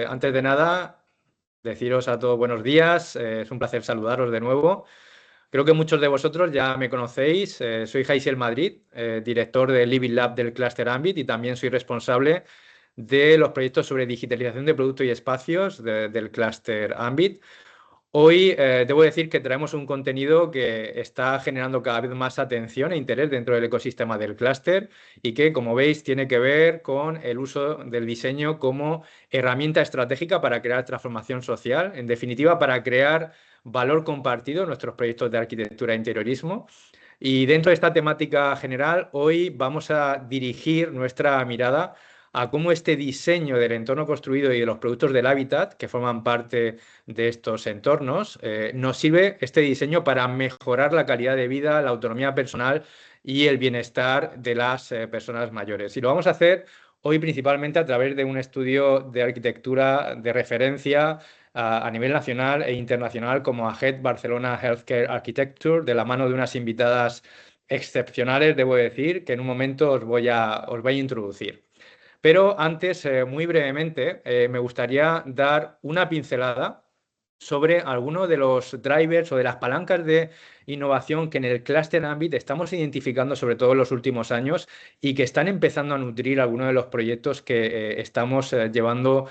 Antes de nada, deciros a todos buenos días. Es un placer saludaros de nuevo. Creo que muchos de vosotros ya me conocéis. Soy Jaisiel Madrid, director del Living Lab del Cluster Ambit y también soy responsable de los proyectos sobre digitalización de productos y espacios del Cluster Ambit. Hoy debo decir que traemos un contenido que está generando cada vez más atención e interés dentro del ecosistema del clúster y que, como veis, tiene que ver con el uso del diseño como herramienta estratégica para crear transformación social, en definitiva, para crear valor compartido en nuestros proyectos de arquitectura e interiorismo. Y dentro de esta temática general, hoy vamos a dirigir nuestra mirada a cómo este diseño del entorno construido y de los productos del hábitat que forman parte de estos entornos, nos sirve este diseño para mejorar la calidad de vida, la autonomía personal y el bienestar de las personas mayores. Y lo vamos a hacer hoy principalmente a través de un estudio de arquitectura de referencia a nivel nacional e internacional como AHEAD Barcelona Healthcare Architecture, de la mano de unas invitadas excepcionales, debo decir, que en un momento os voy a introducir. Pero antes, muy brevemente, me gustaría dar una pincelada sobre algunos de los drivers o de las palancas de innovación que en el Cluster Ambit estamos identificando, sobre todo en los últimos años, y que están empezando a nutrir algunos de los proyectos que estamos llevando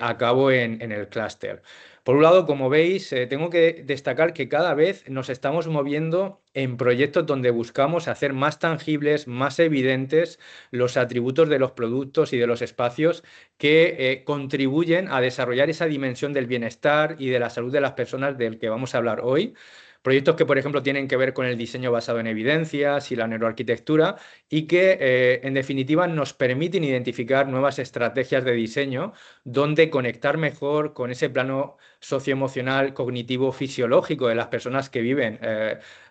a cabo en el clúster. Por un lado, como veis, tengo que destacar que cada vez nos estamos moviendo en proyectos donde buscamos hacer más tangibles, más evidentes los atributos de los productos y de los espacios que contribuyen a desarrollar esa dimensión del bienestar y de la salud de las personas del que vamos a hablar hoy. Proyectos que, por ejemplo, tienen que ver con el diseño basado en evidencias y la neuroarquitectura y que, en definitiva, nos permiten identificar nuevas estrategias de diseño donde conectar mejor con ese plano socioemocional, cognitivo, fisiológico de las personas que viven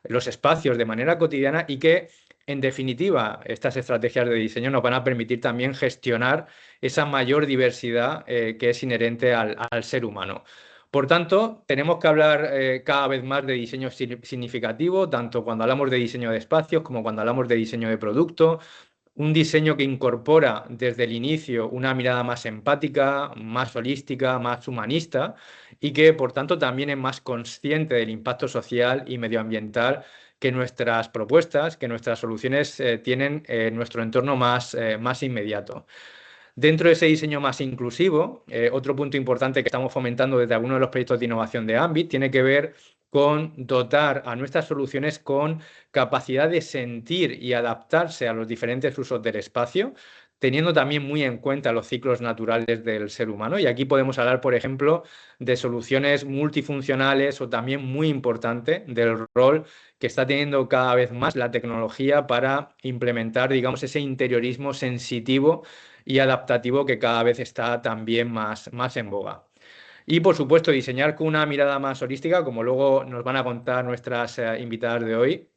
los espacios de manera cotidiana y que, en definitiva, estas estrategias de diseño nos van a permitir también gestionar esa mayor diversidad que es inherente al ser humano. Por tanto, tenemos que hablar cada vez más de diseño significativo, tanto cuando hablamos de diseño de espacios como cuando hablamos de diseño de producto. Un diseño que incorpora desde el inicio una mirada más empática, más holística, más humanista y que, por tanto, también es más consciente del impacto social y medioambiental que nuestras propuestas, que nuestras soluciones tienen en nuestro entorno más inmediato. Dentro de ese diseño más inclusivo, otro punto importante que estamos fomentando desde algunos de los proyectos de innovación de Ambit tiene que ver con dotar a nuestras soluciones con capacidad de sentir y adaptarse a los diferentes usos del espacio, teniendo también muy en cuenta los ciclos naturales del ser humano. Y aquí podemos hablar, por ejemplo, de soluciones multifuncionales o también muy importante del rol que está teniendo cada vez más la tecnología para implementar, digamos, ese interiorismo sensitivo y adaptativo que cada vez está también más en boga. Y, por supuesto, diseñar con una mirada más holística, como luego nos van a contar nuestras invitadas de hoy,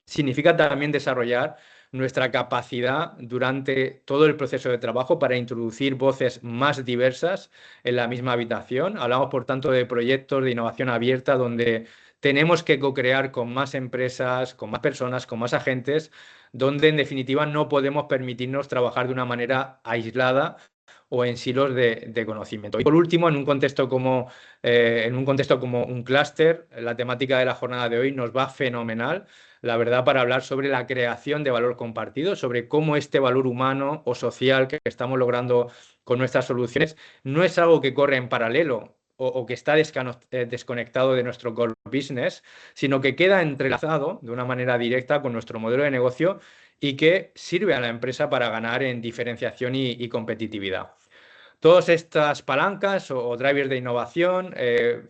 significa también desarrollar nuestra capacidad durante todo el proceso de trabajo para introducir voces más diversas en la misma habitación. Hablamos, por tanto, de proyectos de innovación abierta donde tenemos que co-crear con más empresas, con más personas, con más agentes, donde en definitiva no podemos permitirnos trabajar de una manera aislada o en silos de conocimiento. Y por último, en un contexto como un clúster, la temática de la jornada de hoy nos va fenomenal, la verdad, para hablar sobre la creación de valor compartido, sobre cómo este valor humano o social que estamos logrando con nuestras soluciones no es algo que corre en paralelo o que está desconectado de nuestro core business, sino que queda entrelazado de una manera directa con nuestro modelo de negocio y que sirve a la empresa para ganar en diferenciación y competitividad. Todas estas palancas o drivers de innovación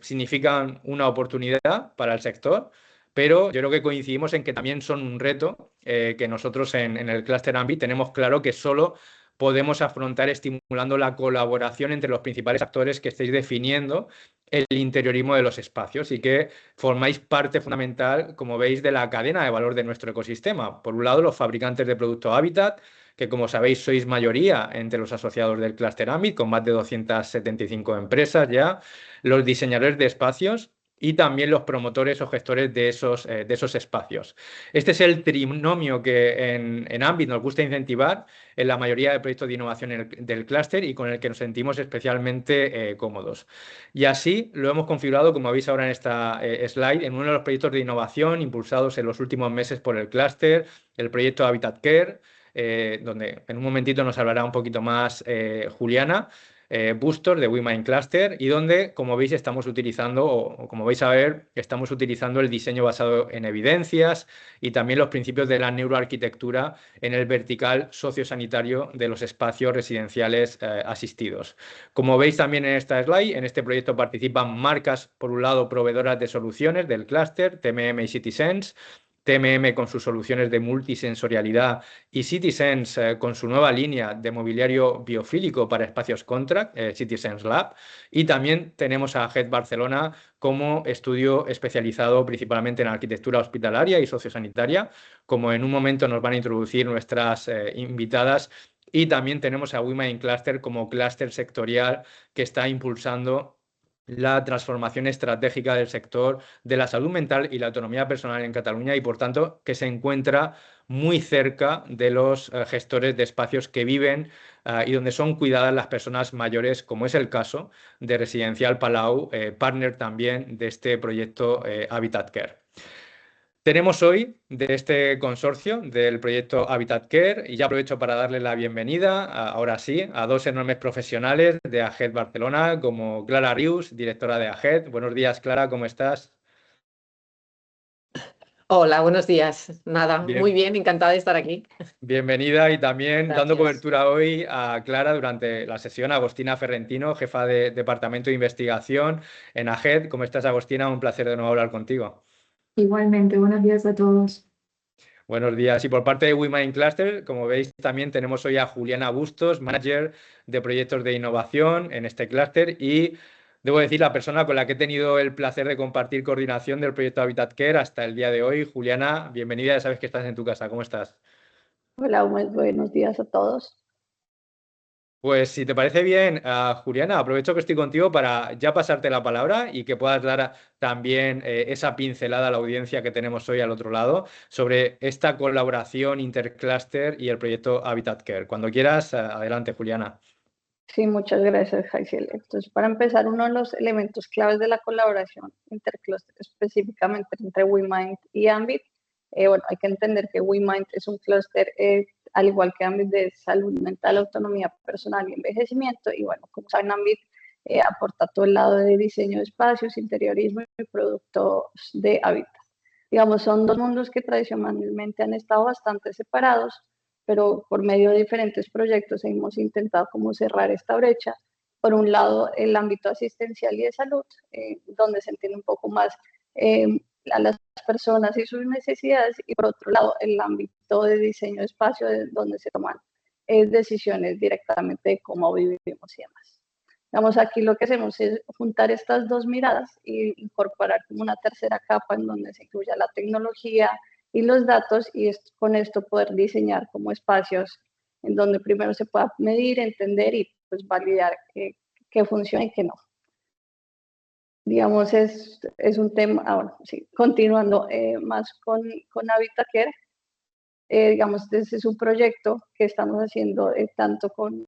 significan una oportunidad para el sector, pero yo creo que coincidimos en que también son un reto que nosotros en el Cluster Ambit tenemos claro que solo podemos afrontar estimulando la colaboración entre los principales actores que estéis definiendo el interiorismo de los espacios y que formáis parte fundamental, como veis, de la cadena de valor de nuestro ecosistema. Por un lado, los fabricantes de producto hábitat, que, como sabéis, sois mayoría entre los asociados del Cluster Ambit, con más de 275 empresas ya, los diseñadores de espacios y también los promotores o gestores de esos espacios. Este es el trinomio que en Ambit nos gusta incentivar en la mayoría de proyectos de innovación del clúster y con el que nos sentimos especialmente cómodos. Y así lo hemos configurado, como veis ahora en esta slide, en uno de los proyectos de innovación impulsados en los últimos meses por el clúster, el proyecto Habitat Care, donde en un momentito nos hablará un poquito más Juliana. Bustos de WeMind Cluster y donde, como veis, estamos utilizando, o como vais a ver, estamos utilizando el diseño basado en evidencias y también los principios de la neuroarquitectura en el vertical sociosanitario de los espacios residenciales asistidos. Como veis también en esta slide, en este proyecto participan marcas, por un lado, proveedoras de soluciones del clúster, TMM y CitySense, TMM con sus soluciones de multisensorialidad y CitySense con su nueva línea de mobiliario biofílico para espacios contract, CitySense Lab. Y también tenemos a HED Barcelona como estudio especializado principalmente en arquitectura hospitalaria y sociosanitaria, como en un momento nos van a introducir nuestras invitadas. Y también tenemos a WeMind Cluster como clúster sectorial que está impulsando la transformación estratégica del sector de la salud mental y la autonomía personal en Cataluña y, por tanto, que se encuentra muy cerca de los gestores de espacios que viven y donde son cuidadas las personas mayores, como es el caso de Residencial Palau, partner también de este proyecto Habitat Care. Tenemos hoy de este consorcio del proyecto Habitat Care y ya aprovecho para darle la bienvenida, ahora sí, a dos enormes profesionales de AGED Barcelona, como Clara Rius, directora de AGED. Buenos días, Clara, ¿cómo estás? Hola, buenos días. Nada, muy Bien, bien, encantada de estar aquí. bienvenida y también dando Gracias. cobertura hoy a Clara durante la sesión, Agostina Ferrentino, jefa de Departamento de Investigación en AGED. ¿Cómo estás, Agostina? Un placer de nuevo hablar contigo. Igualmente, buenos días a todos. Buenos días. Y por parte de WeMind Cluster, como veis, también tenemos hoy a Juliana Bustos, manager de proyectos de innovación en este clúster y debo decir la persona con la que he tenido el placer de compartir coordinación del proyecto Habitat Care hasta el día de hoy. Juliana, bienvenida, ya sabes que estás en tu casa. ¿Cómo estás? Hola, muy buenos días a todos. Pues si te parece bien, Juliana, aprovecho que estoy contigo para ya pasarte la palabra y que puedas dar también esa pincelada a la audiencia que tenemos hoy al otro lado sobre esta colaboración intercluster y el proyecto Habitat Care. Cuando quieras, adelante, Juliana. Sí, muchas gracias, Jaisiel. Entonces, para empezar, uno de los elementos claves de la colaboración intercluster, específicamente entre WeMind y Ambit, bueno, hay que entender que WeMind es un clúster, al igual que Ambit, de salud mental, autonomía personal y envejecimiento. Y bueno, como saben, Ambit aporta todo el lado de diseño de espacios, interiorismo y productos de hábitat. Digamos, son dos mundos que tradicionalmente han estado bastante separados, pero por medio de diferentes proyectos hemos intentado como cerrar esta brecha. Por un lado, el ámbito asistencial y de salud, donde se entiende un poco más a las personas y sus necesidades, y por otro lado, el ámbito de diseño de espacio, donde se toman decisiones directamente de cómo vivimos y demás. Digamos, aquí lo que hacemos es juntar estas dos miradas e incorporar como una tercera capa en donde se incluya la tecnología y los datos y con esto poder diseñar como espacios en donde primero se pueda medir, entender y pues validar que funciona y que no. Digamos, es un tema, ahora sí, continuando más con Habitat Care, digamos, este es un proyecto que estamos haciendo tanto con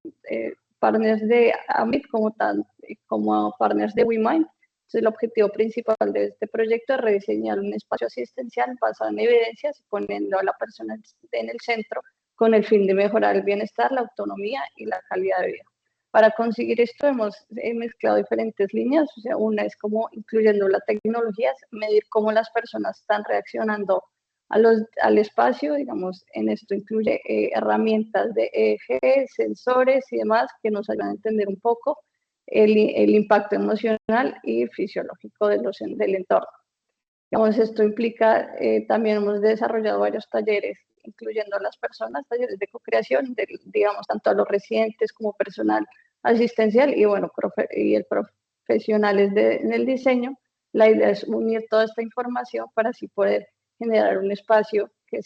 partners de Amit como partners de WeMind. Entonces, el objetivo principal de este proyecto es rediseñar un espacio asistencial basado en evidencias, poniendo a la persona en el centro con el fin de mejorar el bienestar, la autonomía y la calidad de vida. Para conseguir esto hemos mezclado diferentes líneas, o sea, una es como incluyendo las tecnologías, medir cómo las personas están reaccionando al espacio, digamos, en esto incluye herramientas de EEG, sensores y demás que nos ayudan a entender un poco el impacto emocional y fisiológico del entorno. Digamos, esto implica, también hemos desarrollado varios talleres, incluyendo a las personas, talleres de co-creación, digamos, tanto a los residentes como personal asistencial y, bueno, y el profesionales en el diseño. La idea es unir toda esta información para así poder generar un espacio que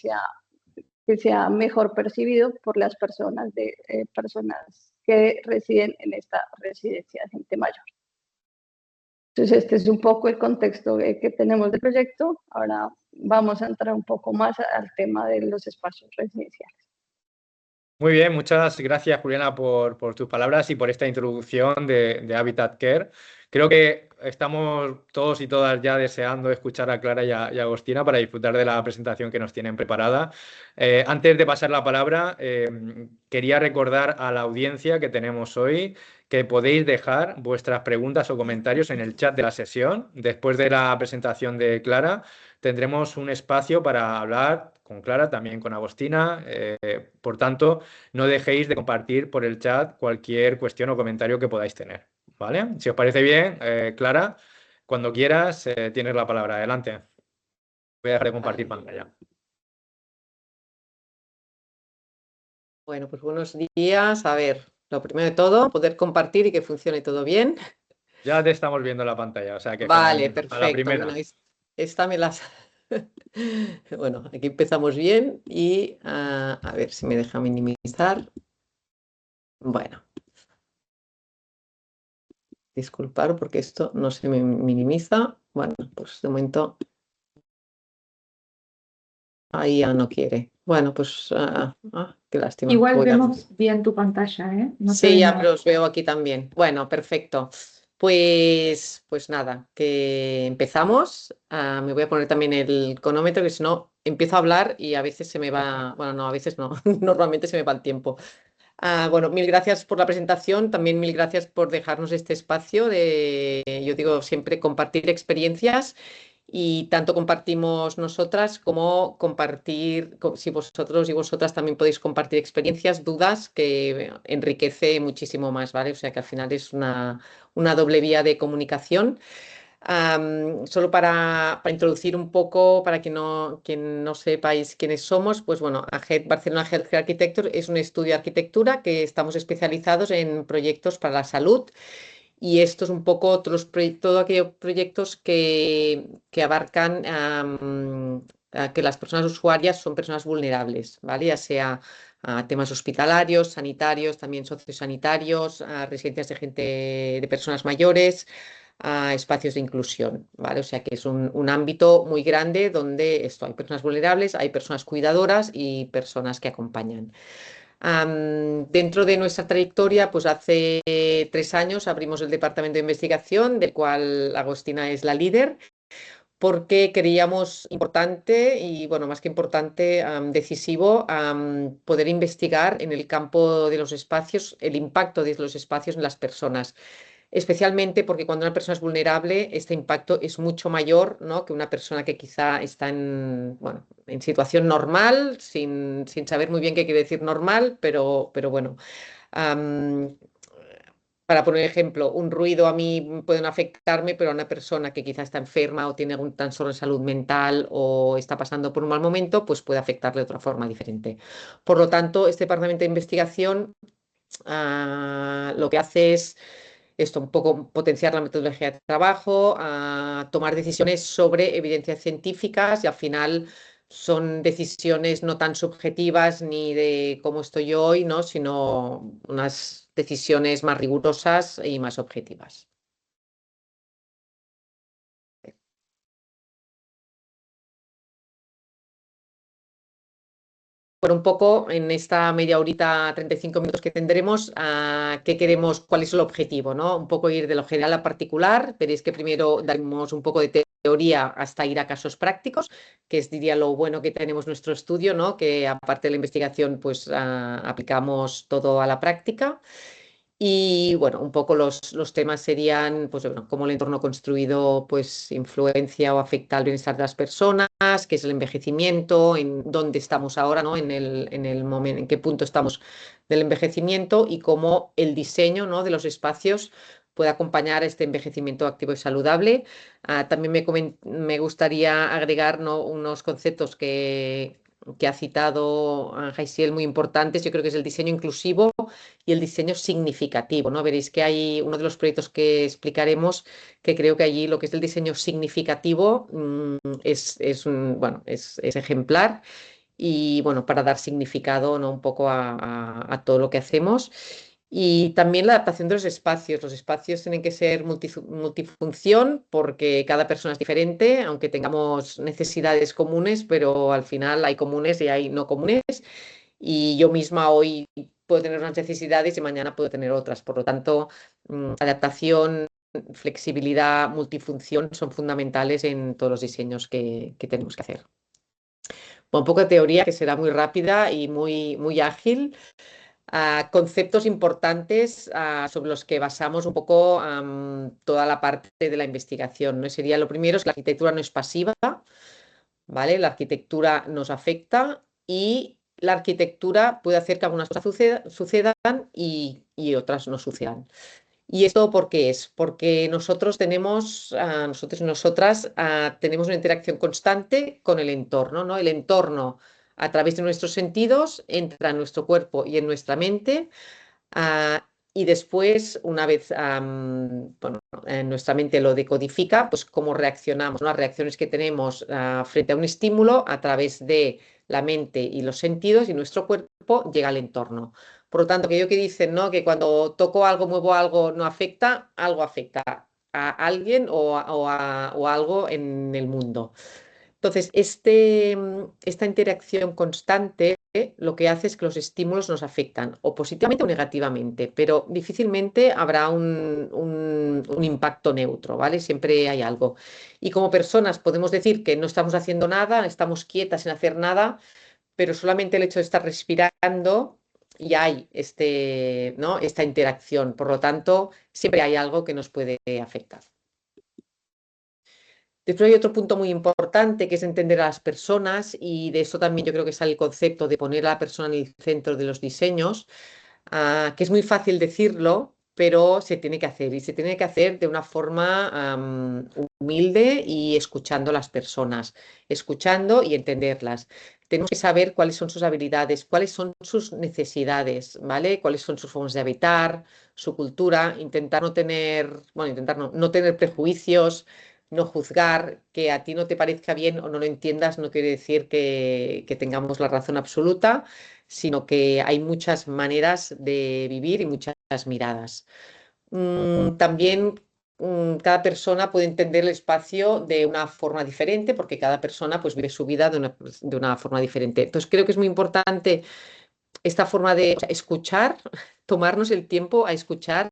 sea mejor percibido por las personas que residen en esta residencia de gente mayor. Entonces, este es un poco el contexto que tenemos del proyecto. Ahora vamos a entrar un poco más al tema de los espacios residenciales. Muy bien, muchas gracias Juliana por tus palabras y por esta introducción de Habitat Care. Creo que estamos todos y todas ya deseando escuchar a Clara y a Agostina para disfrutar de la presentación que nos tienen preparada. Antes de pasar la palabra, quería recordar a la audiencia que tenemos hoy que podéis dejar vuestras preguntas o comentarios en el chat de la sesión. Después de la presentación de Clara, tendremos un espacio para hablar con Clara, también con Agostina. Por tanto, no dejéis de compartir por el chat cualquier cuestión o comentario que podáis tener. ¿Vale? Si os parece bien, Clara, cuando quieras, tienes la palabra. Adelante. Voy a dejar de compartir pantalla. Bueno, pues buenos días. A ver, lo primero de todo, poder compartir y que funcione todo bien. Ya te estamos viendo en la pantalla, o sea que Vale, fenomenal. A la perfecto. primera. Bueno, esta me las... Bueno, aquí empezamos bien y a ver si me deja minimizar. Bueno, disculpar porque esto no se me minimiza. Bueno, pues de momento ahí ya no quiere. Bueno, pues qué lástima. Igual Voy a- vemos bien tu pantalla, ¿eh? No se Sí, ve ya nada. los veo aquí también. Bueno, perfecto. Pues nada, que empezamos. Me voy a poner también el cronómetro, que si no empiezo a hablar y a veces se me va, bueno, no, a veces no, normalmente se me va el tiempo. Bueno, mil gracias por la presentación, también mil gracias por dejarnos este espacio de, yo digo siempre, compartir experiencias y tanto compartimos nosotras como compartir, si vosotros y vosotras también podéis compartir experiencias, dudas, que enriquece muchísimo más, ¿vale? O sea que al final es una doble vía de comunicación. Solo para introducir un poco, para quien no sepáis quiénes somos, pues bueno, AGET, Barcelona Healthcare Architecture es un estudio de arquitectura que estamos especializados en proyectos para la salud y esto es un poco todos aquellos proyectos que abarcan a que las personas usuarias son personas vulnerables, ¿vale? Ya sea a temas hospitalarios, sanitarios, también sociosanitarios, a residencias de gente, de personas mayores, a espacios de inclusión, ¿vale? O sea que es un ámbito muy grande donde esto, hay personas vulnerables, hay personas cuidadoras y personas que acompañan. Dentro de nuestra trayectoria, pues hace 3 años abrimos el departamento de investigación, del cual Agostina es la líder, porque creíamos importante y, bueno, más que importante, decisivo, poder investigar en el campo de los espacios, el impacto de los espacios en las personas. Especialmente porque cuando una persona es vulnerable, este impacto es mucho mayor, ¿no? Que una persona que quizá está bueno, en situación normal, sin saber muy bien qué quiere decir normal, pero bueno. Am, para poner ejemplo, un ruido a mí puede no afectarme, pero a una persona que quizá está enferma o tiene algún trastorno de salud mental o está pasando por un mal momento, pues puede afectarle de otra forma diferente. Por lo tanto, este departamento de investigación lo que hace es esto, un poco potenciar la metodología de trabajo, a tomar decisiones sobre evidencias científicas y al final son decisiones no tan subjetivas ni de cómo estoy yo hoy, ¿no? Sino unas decisiones más rigurosas y más objetivas. Por un poco en esta media horita, 35 minutos que tendremos, qué queremos, cuál es el objetivo, ¿no? Un poco ir de lo general a particular. Veréis que primero daremos un poco de teoría hasta ir a casos prácticos, que es, diría, lo bueno que tenemos nuestro estudio, ¿no? Que aparte de la investigación, pues aplicamos todo a la práctica. Y bueno, un poco los temas serían, pues bueno, cómo el entorno construido pues influencia o afecta al bienestar de las personas, qué es el envejecimiento, en dónde estamos ahora, ¿no? En el momento, en qué punto estamos del envejecimiento y cómo el diseño, ¿no? De los espacios puede acompañar este envejecimiento activo y saludable. También me gustaría agregar, ¿no? Unos conceptos que ha citado Jaisiel muy importantes. Yo creo que es el diseño inclusivo y el diseño significativo, ¿no? Veréis que hay uno de los proyectos que explicaremos que creo que allí lo que es el diseño significativo bueno, es ejemplar y bueno, para dar significado, ¿no? Un poco a todo lo que hacemos. Y también la adaptación de los espacios. Los espacios tienen que ser multifunción porque cada persona es diferente, aunque tengamos necesidades comunes, pero al final hay comunes y hay no comunes. Y yo misma hoy puedo tener unas necesidades y mañana puedo tener otras. Por lo tanto, adaptación, flexibilidad, multifunción son fundamentales en todos los diseños que tenemos que hacer. Un poco de teoría que será muy rápida y muy ágil. Conceptos importantes sobre los que basamos un poco toda la parte de la investigación, ¿no? Sería lo primero es que la arquitectura no es pasiva, ¿vale? La arquitectura nos afecta y la arquitectura puede hacer que algunas cosas sucedan y otras no sucedan. ¿Y esto por qué es? Porque nosotros nosotros y nosotras tenemos una interacción constante con el entorno, ¿no? El entorno, a través de nuestros sentidos, entra en nuestro cuerpo y en nuestra mente. Y después, una vez bueno, nuestra mente lo decodifica, pues cómo reaccionamos, ¿no? Las reacciones que tenemos frente a un estímulo a través de la mente y los sentidos y nuestro cuerpo llega al entorno. Por lo tanto, aquello que dicen, ¿no? Que cuando toco algo, muevo algo, no afecta, algo afecta a alguien o a algo en el mundo. Entonces, esta interacción constante lo que hace es que los estímulos nos afectan o positivamente o negativamente, pero difícilmente habrá un impacto neutro, ¿vale? Siempre hay algo. Y como personas podemos decir que no estamos haciendo nada, estamos quietas sin hacer nada, pero solamente el hecho de estar respirando ya hay ¿no? esta interacción. Por lo tanto, siempre hay algo que nos puede afectar. Después hay otro punto muy importante que es entender a las personas y de eso también yo creo que sale el concepto de poner a la persona en el centro de los diseños, que es muy fácil decirlo, pero se tiene que hacer y se tiene que hacer de una forma humilde y escuchando a las personas, escuchando y entenderlas. Tenemos que saber cuáles son sus habilidades, cuáles son sus necesidades, ¿vale? Cuáles son sus formas de habitar, su cultura, intentar no tener, bueno, intentar no tener prejuicios, no juzgar, que a ti no te parezca bien o no lo entiendas, no quiere decir que tengamos la razón absoluta, sino que hay muchas maneras de vivir y muchas miradas. También cada persona puede entender el espacio de una forma diferente, porque cada persona pues, vive su vida de una forma diferente. Entonces creo que es muy importante esta forma de o sea, escuchar, tomarnos el tiempo a escuchar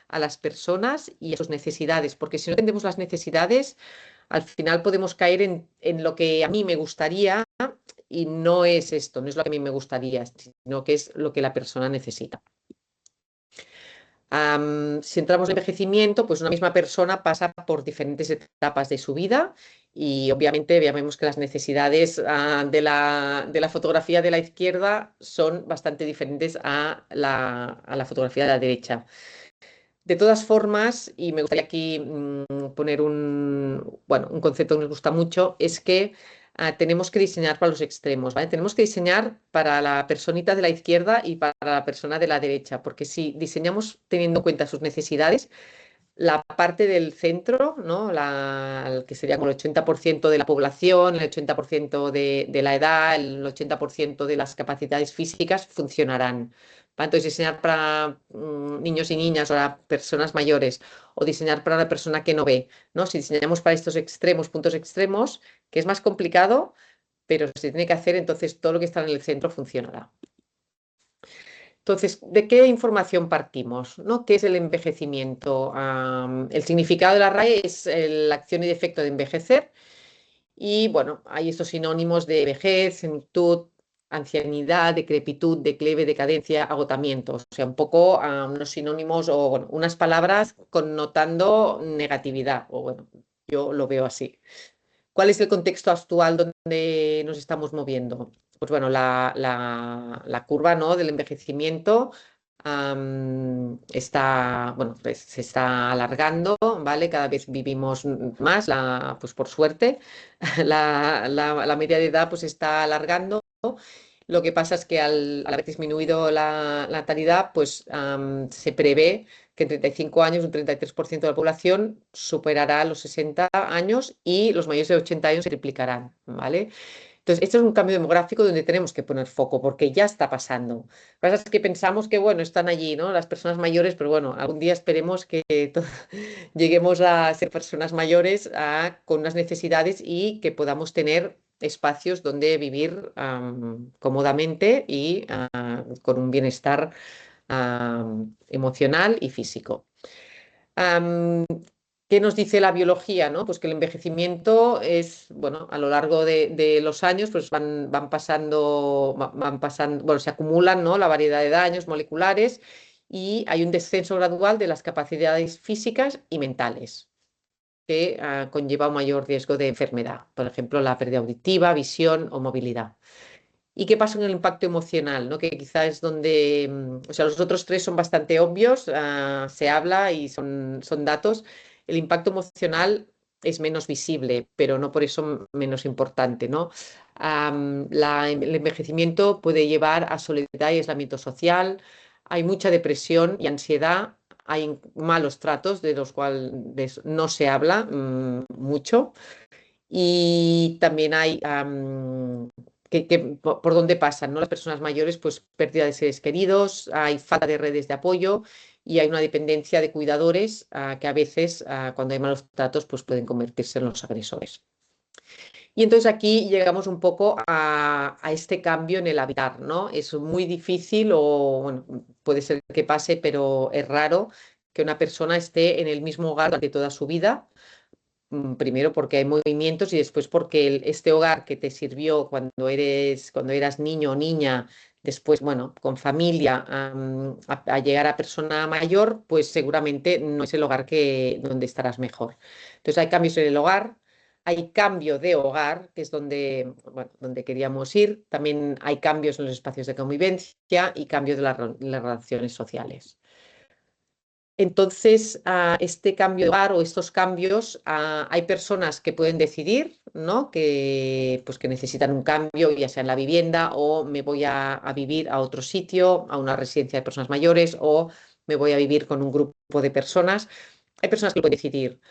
a las personas y a sus necesidades, porque si no entendemos las necesidades, al final podemos caer en lo que a mí me gustaría y no es esto, no es lo que a mí me gustaría, sino que es lo que la persona necesita. Si entramos en envejecimiento, pues una misma persona pasa por diferentes etapas de su vida y obviamente ya vemos que las necesidades de la fotografía de la izquierda son bastante diferentes a la fotografía de la derecha. De todas formas, y me gustaría aquí poner un concepto que nos gusta mucho, es que tenemos que diseñar para los extremos, ¿vale? Tenemos que diseñar para la personita de la izquierda y para la persona de la derecha, porque si diseñamos teniendo en cuenta sus necesidades, la parte del centro, ¿no? Que sería como el 80% de la población, el 80% de la edad, el 80% de las capacidades físicas funcionarán. Entonces, diseñar para niños y niñas o para personas mayores o diseñar para una persona que no ve, ¿no? Si diseñamos para estos extremos, puntos extremos, que es más complicado, pero se tiene que hacer, entonces todo lo que está en el centro funcionará. Entonces, ¿de qué información partimos? ¿No? ¿Qué es el envejecimiento? El significado de la RAE es la acción y efecto de envejecer. Y bueno, hay estos sinónimos de vejez, senectud, ancianidad, decrepitud, declive, decadencia, agotamiento. O sea, un poco unos sinónimos o bueno, unas palabras connotando negatividad. O bueno, yo lo veo así. ¿Cuál es el contexto actual donde nos estamos moviendo? Pues bueno, la curva, ¿no? del envejecimiento pues se está alargando, ¿vale? Cada vez vivimos más, pues por suerte, la media de edad pues está alargando. Lo que pasa es que al haber disminuido la natalidad, pues se prevé que en 35 años un 33% de la población superará los 60 años y los mayores de 80 años se triplicarán, ¿vale? Entonces, esto es un cambio demográfico donde tenemos que poner foco porque ya está pasando. Lo que pasa es que pensamos que, bueno, están allí, ¿no? Las personas mayores, pero bueno, algún día esperemos que lleguemos a ser personas mayores con unas necesidades y que podamos tener espacios donde vivir cómodamente y con un bienestar emocional y físico. ¿Qué nos dice la biología, no? Pues que el envejecimiento es, bueno, a lo largo de los años, pues van pasando, bueno, se acumulan, ¿no? La variedad de daños moleculares y hay un descenso gradual de las capacidades físicas y mentales que conlleva un mayor riesgo de enfermedad, por ejemplo, la pérdida auditiva, visión o movilidad. ¿Y qué pasa con el impacto emocional? ¿No? Que quizás es donde, o sea, los otros tres son bastante obvios, se habla y son datos. El impacto emocional es menos visible, pero no por eso menos importante, ¿no? El envejecimiento puede llevar a soledad y aislamiento social, hay mucha depresión y ansiedad, hay malos tratos de los cuales no se habla mucho y también hay por dónde pasan, ¿no? Las personas mayores, pues pérdida de seres queridos, hay falta de redes de apoyo y hay una dependencia de cuidadores que a veces, cuando hay malos tratos, pues pueden convertirse en los agresores. Y entonces aquí llegamos un poco a este cambio en el habitar, ¿no? Es muy difícil o, bueno, puede ser que pase, pero es raro que una persona esté en el mismo hogar durante toda su vida. Primero porque hay movimientos y después porque este hogar que te sirvió cuando eras niño o niña, después, bueno, con familia, a llegar a persona mayor, pues seguramente no es el hogar donde estarás mejor. Entonces hay cambios en el hogar, hay cambio de hogar, que es donde, bueno, donde queríamos ir, también hay cambios en los espacios de convivencia y cambios de las relaciones sociales. Entonces, este cambio de hogar o estos cambios, hay personas que pueden decidir, ¿no? Pues que necesitan un cambio, ya sea en la vivienda o me voy a vivir a otro sitio, a una residencia de personas mayores o me voy a vivir con un grupo de personas. Hay personas que pueden decidir,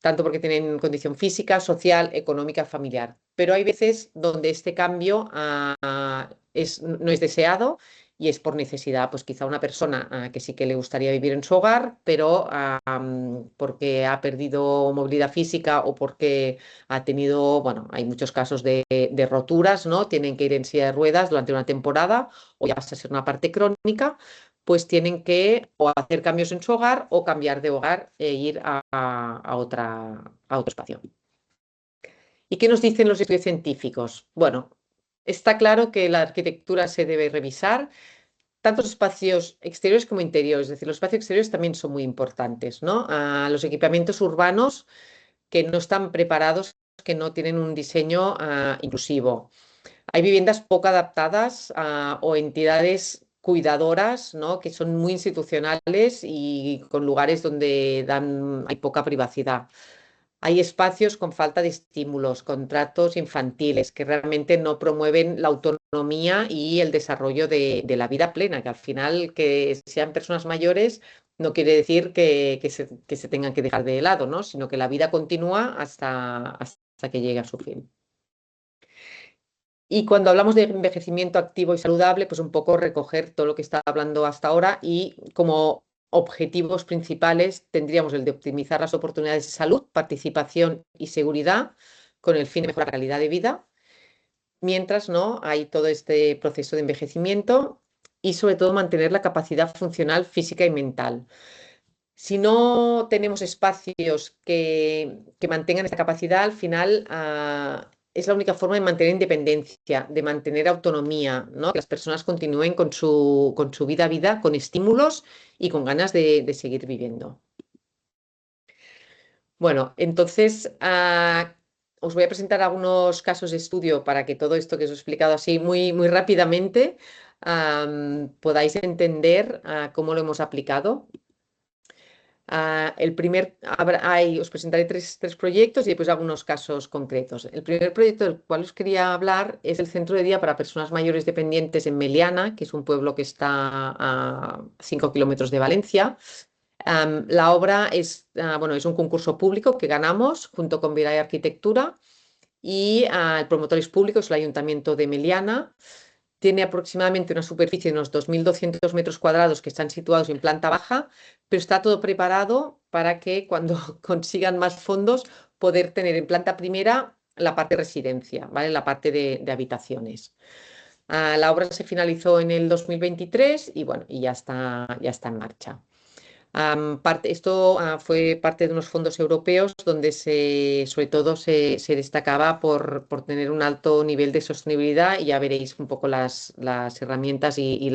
tanto porque tienen condición física, social, económica, familiar. Pero hay veces donde este cambio no es deseado y es por necesidad. Pues quizá una persona que sí que le gustaría vivir en su hogar, pero porque ha perdido movilidad física o porque ha tenido, bueno, hay muchos casos de roturas, ¿no? Tienen que ir en silla de ruedas durante una temporada o ya pasa a ser una parte crónica, pues tienen que o hacer cambios en su hogar o cambiar de hogar e ir a otro espacio. ¿Y qué nos dicen los estudios científicos? Bueno, está claro que la arquitectura se debe revisar, tanto los espacios exteriores como interiores. Es decir, los espacios exteriores también son muy importantes, ¿no? Los equipamientos urbanos que no están preparados, que no tienen un diseño inclusivo. Hay viviendas poco adaptadas o entidades cuidadoras, ¿no? Que son muy institucionales y con lugares donde hay poca privacidad. Hay espacios con falta de estímulos, contratos infantiles que realmente no promueven la autonomía y el desarrollo de la vida plena, que al final que sean personas mayores no quiere decir que se tengan que dejar de lado, ¿no? Sino que la vida continúa hasta que llegue a su fin. Y cuando hablamos de envejecimiento activo y saludable, pues un poco recoger todo lo que está hablando hasta ahora y como objetivos principales tendríamos el de optimizar las oportunidades de salud, participación y seguridad con el fin de mejorar la calidad de vida, mientras no hay todo este proceso de envejecimiento y sobre todo mantener la capacidad funcional física y mental. Si no tenemos espacios que mantengan esta capacidad, al final es la única forma de mantener independencia, de mantener autonomía, ¿no? Que las personas continúen con su vida, con estímulos y con ganas de seguir viviendo. Bueno, entonces os voy a presentar algunos casos de estudio para que todo esto que os he explicado así muy, muy rápidamente podáis entender cómo lo hemos aplicado. Os presentaré tres proyectos y después algunos casos concretos. El primer proyecto del cual os quería hablar es el Centro de Día para Personas Mayores Dependientes en Meliana, que es un pueblo que está a 5 kilómetros de Valencia. La obra es un concurso público que ganamos junto con Viray Arquitectura y el promotor es público, es el Ayuntamiento de Meliana. Tiene aproximadamente una superficie de unos 2.200 metros cuadrados que están situados en planta baja, pero está todo preparado para que cuando consigan más fondos poder tener en planta primera la parte residencia, ¿vale? La parte de habitaciones. La obra se finalizó en el 2023 y bueno, y ya está en marcha. Esto fue parte de unos fondos europeos donde sobre todo se destacaba por tener un alto nivel de sostenibilidad y ya veréis un poco las herramientas y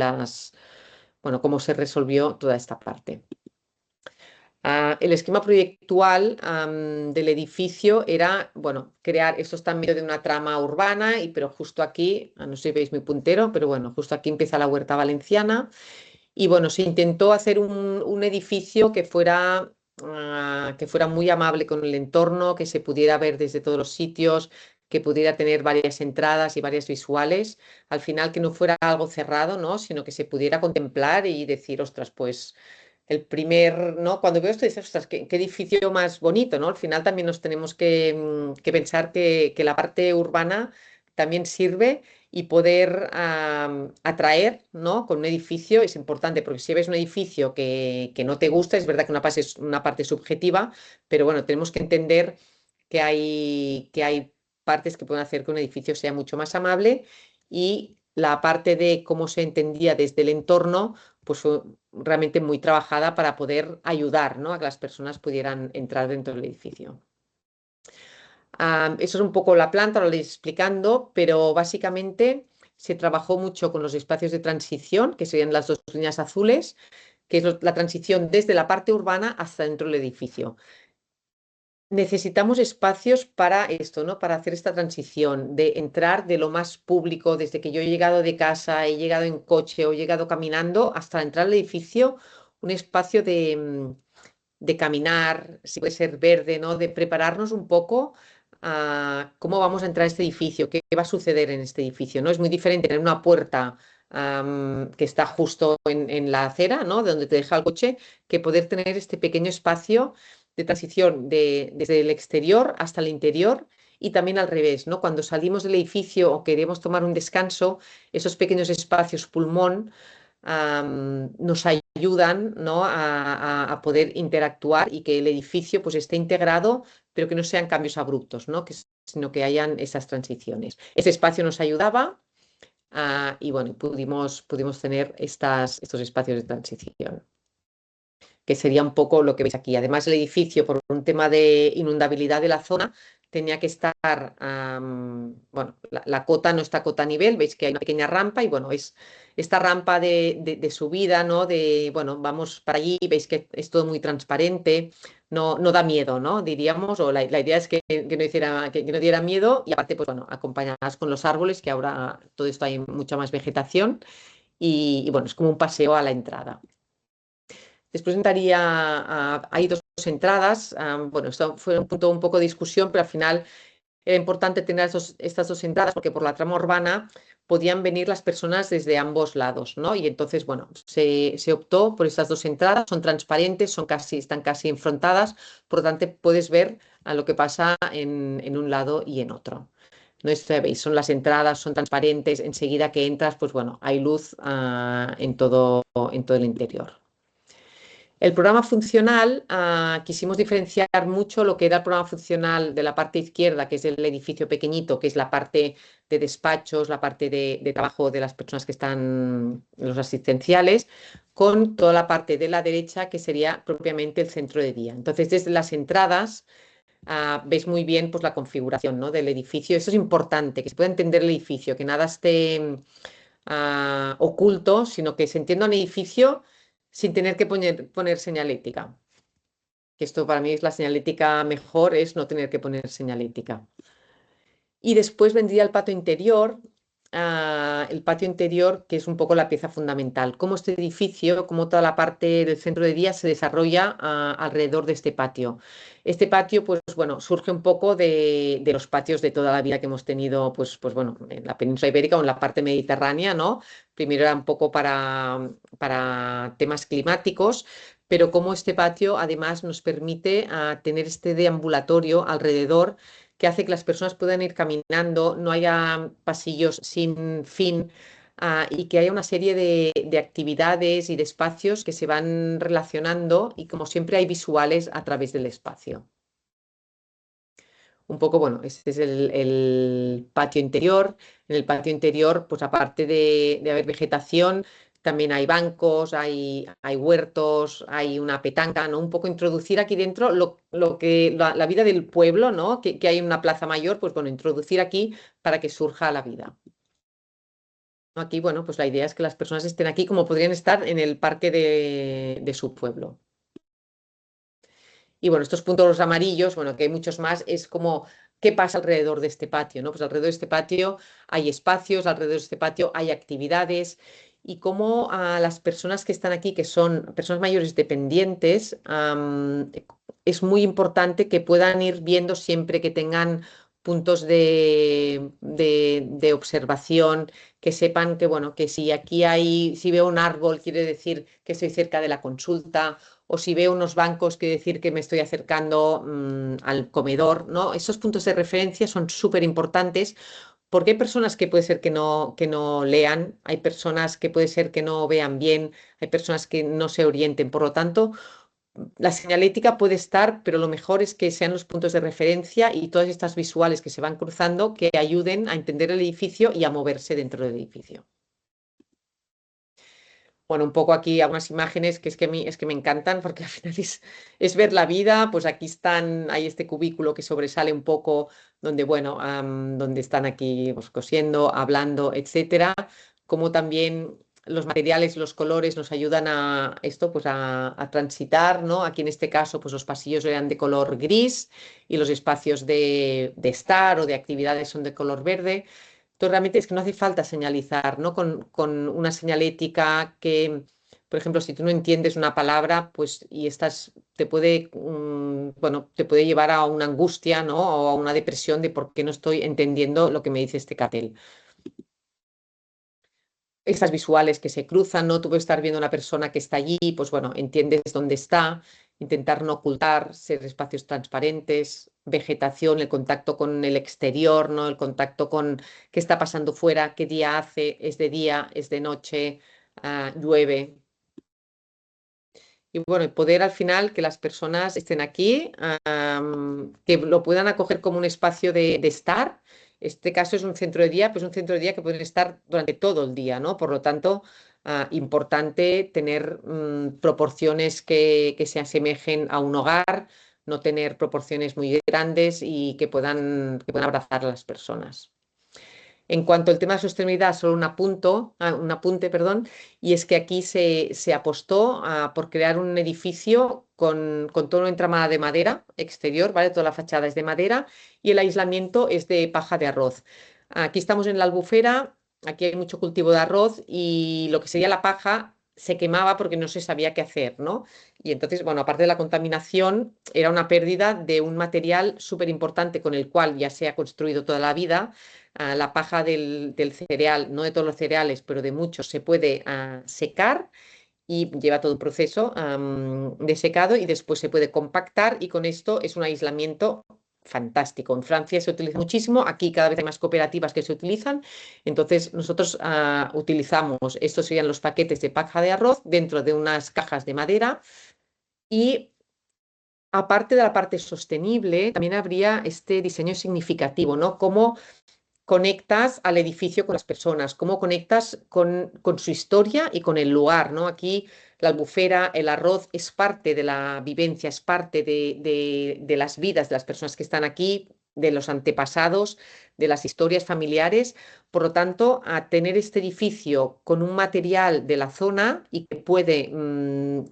bueno, cómo se resolvió toda esta parte. El esquema proyectual del edificio era, bueno, crear, esto está en medio de una trama urbana, pero justo aquí, no sé si veis mi puntero, pero bueno, justo aquí empieza la Huerta Valenciana. Y bueno, se intentó hacer un edificio que fuera muy amable con el entorno, que se pudiera ver desde todos los sitios, que pudiera tener varias entradas y varias visuales. Al final que no fuera algo cerrado, ¿no? Sino que se pudiera contemplar y decir, ostras, pues ¿no? Cuando veo esto dices, ostras, qué edificio más bonito, ¿no? Al final también nos tenemos que pensar que la parte urbana también sirve y poder atraer, ¿no? Con un edificio es importante, porque si ves un edificio que no te gusta, es verdad que es una parte subjetiva, pero bueno, tenemos que entender que hay partes que pueden hacer que un edificio sea mucho más amable y la parte de cómo se entendía desde el entorno, pues fue realmente muy trabajada para poder ayudar, ¿no? A que las personas pudieran entrar dentro del edificio. Eso es un poco la planta, lo estoy explicando, pero básicamente se trabajó mucho con los espacios de transición, que serían las dos líneas azules, que es la transición desde la parte urbana hasta dentro del edificio. Necesitamos espacios para esto, ¿no? Para hacer esta transición, de entrar de lo más público, desde que yo he llegado de casa, he llegado en coche o he llegado caminando, hasta entrar al edificio, un espacio de caminar, si puede ser verde, ¿no? De prepararnos un poco a cómo vamos a entrar a este edificio, qué va a suceder en este edificio, ¿no? Es muy diferente tener una puerta que está justo en la acera, ¿no? De donde te deja el coche, que poder tener este pequeño espacio de transición desde el exterior hasta el interior y también al revés, ¿no? Cuando salimos del edificio o queremos tomar un descanso, esos pequeños espacios pulmón nos ayudan, ¿no? a poder interactuar y que el edificio pues, esté integrado, pero que no sean cambios abruptos, ¿no? Sino que hayan esas transiciones. Ese espacio nos ayudaba y bueno, pudimos tener estos espacios de transición, que sería un poco lo que veis aquí. Además, el edificio, por un tema de inundabilidad de la zona, tenía que estar, bueno, la cota no está cota a nivel, veis que hay una pequeña rampa y bueno, es esta rampa de subida, ¿no? Bueno, vamos para allí, veis que es todo muy transparente, no da miedo, ¿no? Diríamos, o la idea es que no diera miedo y aparte, pues bueno, acompañadas con los árboles, que ahora todo esto hay mucha más vegetación y bueno, es como un paseo a la entrada. Después hay dos entradas. Bueno, esto fue un punto un poco de discusión, pero al final era importante tener estas dos entradas porque por la trama urbana podían venir las personas desde ambos lados, ¿no? Y entonces, bueno, se optó por estas dos entradas, son transparentes, están casi enfrentadas, por lo tanto puedes ver a lo que pasa en un lado y en otro. ¿No? Esto veis, son las entradas, son transparentes, enseguida que entras, pues bueno, hay luz en todo el interior. El programa funcional, quisimos diferenciar mucho lo que era el programa funcional de la parte izquierda, que es el edificio pequeñito, que es la parte de despachos, la parte de trabajo de las personas que están, los asistenciales, con toda la parte de la derecha, que sería propiamente el centro de día. Entonces, desde las entradas, veis muy bien pues, la configuración, ¿no? Del edificio. Eso es importante, que se pueda entender el edificio, que nada esté oculto, sino que se entienda un edificio sin tener que poner señalética. Que esto para mí es la señalética mejor, es no tener que poner señalética. Y después vendría el patio interior, que es un poco la pieza fundamental. Cómo este edificio, cómo toda la parte del centro de día se desarrolla alrededor de este patio. Este patio, pues bueno, surge un poco de los patios de toda la vida que hemos tenido, pues bueno, en la península ibérica o en la parte mediterránea, ¿no? Primero era un poco para temas climáticos, pero cómo este patio además nos permite tener este deambulatorio alrededor que hace que las personas puedan ir caminando, no haya pasillos sin fin. Y que haya una serie de actividades y de espacios que se van relacionando y como siempre hay visuales a través del espacio. Un poco, bueno, este es el patio interior. En el patio interior, pues aparte de haber vegetación, también hay bancos, hay huertos, hay una petanca, ¿no? Un poco introducir aquí dentro la vida del pueblo, ¿no? Que hay una plaza mayor, pues bueno, introducir aquí para que surja la vida. Aquí, bueno, pues la idea es que las personas estén aquí como podrían estar en el parque de su pueblo. Y bueno, estos puntos amarillos, bueno, que hay muchos más, es como qué pasa alrededor de este patio, ¿no? Pues alrededor de este patio hay espacios, alrededor de este patio hay actividades y cómo a las personas que están aquí, que son personas mayores dependientes, es muy importante que puedan ir viendo siempre que tengan puntos de observación, que sepan que, bueno, que si aquí hay, si veo un árbol, quiere decir que estoy cerca de la consulta, o si veo unos bancos, quiere decir que me estoy acercando al comedor, ¿no? Esos puntos de referencia son súper importantes porque hay personas que puede ser que no lean, hay personas que puede ser que no vean bien, hay personas que no se orienten. Por lo tanto, la señalética puede estar, pero lo mejor es que sean los puntos de referencia y todas estas visuales que se van cruzando que ayuden a entender el edificio y a moverse dentro del edificio. Bueno, un poco aquí algunas imágenes que es que a mí es que me encantan porque al final es ver la vida, pues aquí hay este cubículo que sobresale un poco donde, bueno, donde están aquí pues, cosiendo, hablando, etcétera, como también los materiales, los colores nos ayudan a esto, pues a transitar, ¿no? Aquí en este caso, pues los pasillos eran de color gris y los espacios de estar o de actividades son de color verde. Entonces, realmente es que no hace falta señalizar, ¿no? Con una señalética que, por ejemplo, si tú no entiendes una palabra, pues y estás, te puede, bueno, te puede llevar a una angustia, ¿no? O a una depresión de por qué no estoy entendiendo lo que me dice este cartel. Estas visuales que se cruzan, ¿no? Tú puedes estar viendo a una persona que está allí, pues bueno, entiendes dónde está, intentar no ocultar, ser espacios transparentes, vegetación, el contacto con el exterior, ¿no? El contacto con qué está pasando fuera, qué día hace, es de día, es de noche, llueve. Y bueno, el poder al final que las personas estén aquí, que lo puedan acoger como un espacio de estar. Este caso es un centro de día, pues un centro de día que pueden estar durante todo el día, ¿no? Por lo tanto, importante tener proporciones que se asemejen a un hogar, no tener proporciones muy grandes y que puedan abrazar a las personas. En cuanto al tema de sostenibilidad, solo un apunte, perdón, y es que aquí se apostó por crear un edificio con toda una entramada de madera exterior, ¿vale? Toda la fachada es de madera y el aislamiento es de paja de arroz. Aquí estamos en la Albufera, aquí hay mucho cultivo de arroz y lo que sería la paja se quemaba porque no se sabía qué hacer, ¿no? Y entonces, bueno, aparte de la contaminación, era una pérdida de un material súper importante con el cual ya se ha construido toda la vida. La paja del cereal, no de todos los cereales, pero de muchos, se puede secar y lleva todo un proceso de secado y después se puede compactar y con esto es un aislamiento fantástico. En Francia se utiliza muchísimo, aquí cada vez hay más cooperativas que se utilizan, entonces nosotros utilizamos, estos serían los paquetes de paja de arroz dentro de unas cajas de madera y aparte de la parte sostenible, también habría este diseño significativo, ¿no? Cómo conectas al edificio con las personas, cómo conectas con su historia y con el lugar, ¿no? Aquí la albufera, el arroz es parte de la vivencia, es parte de las vidas de las personas que están aquí, de los antepasados, de las historias familiares. Por lo tanto, a tener este edificio con un material de la zona y que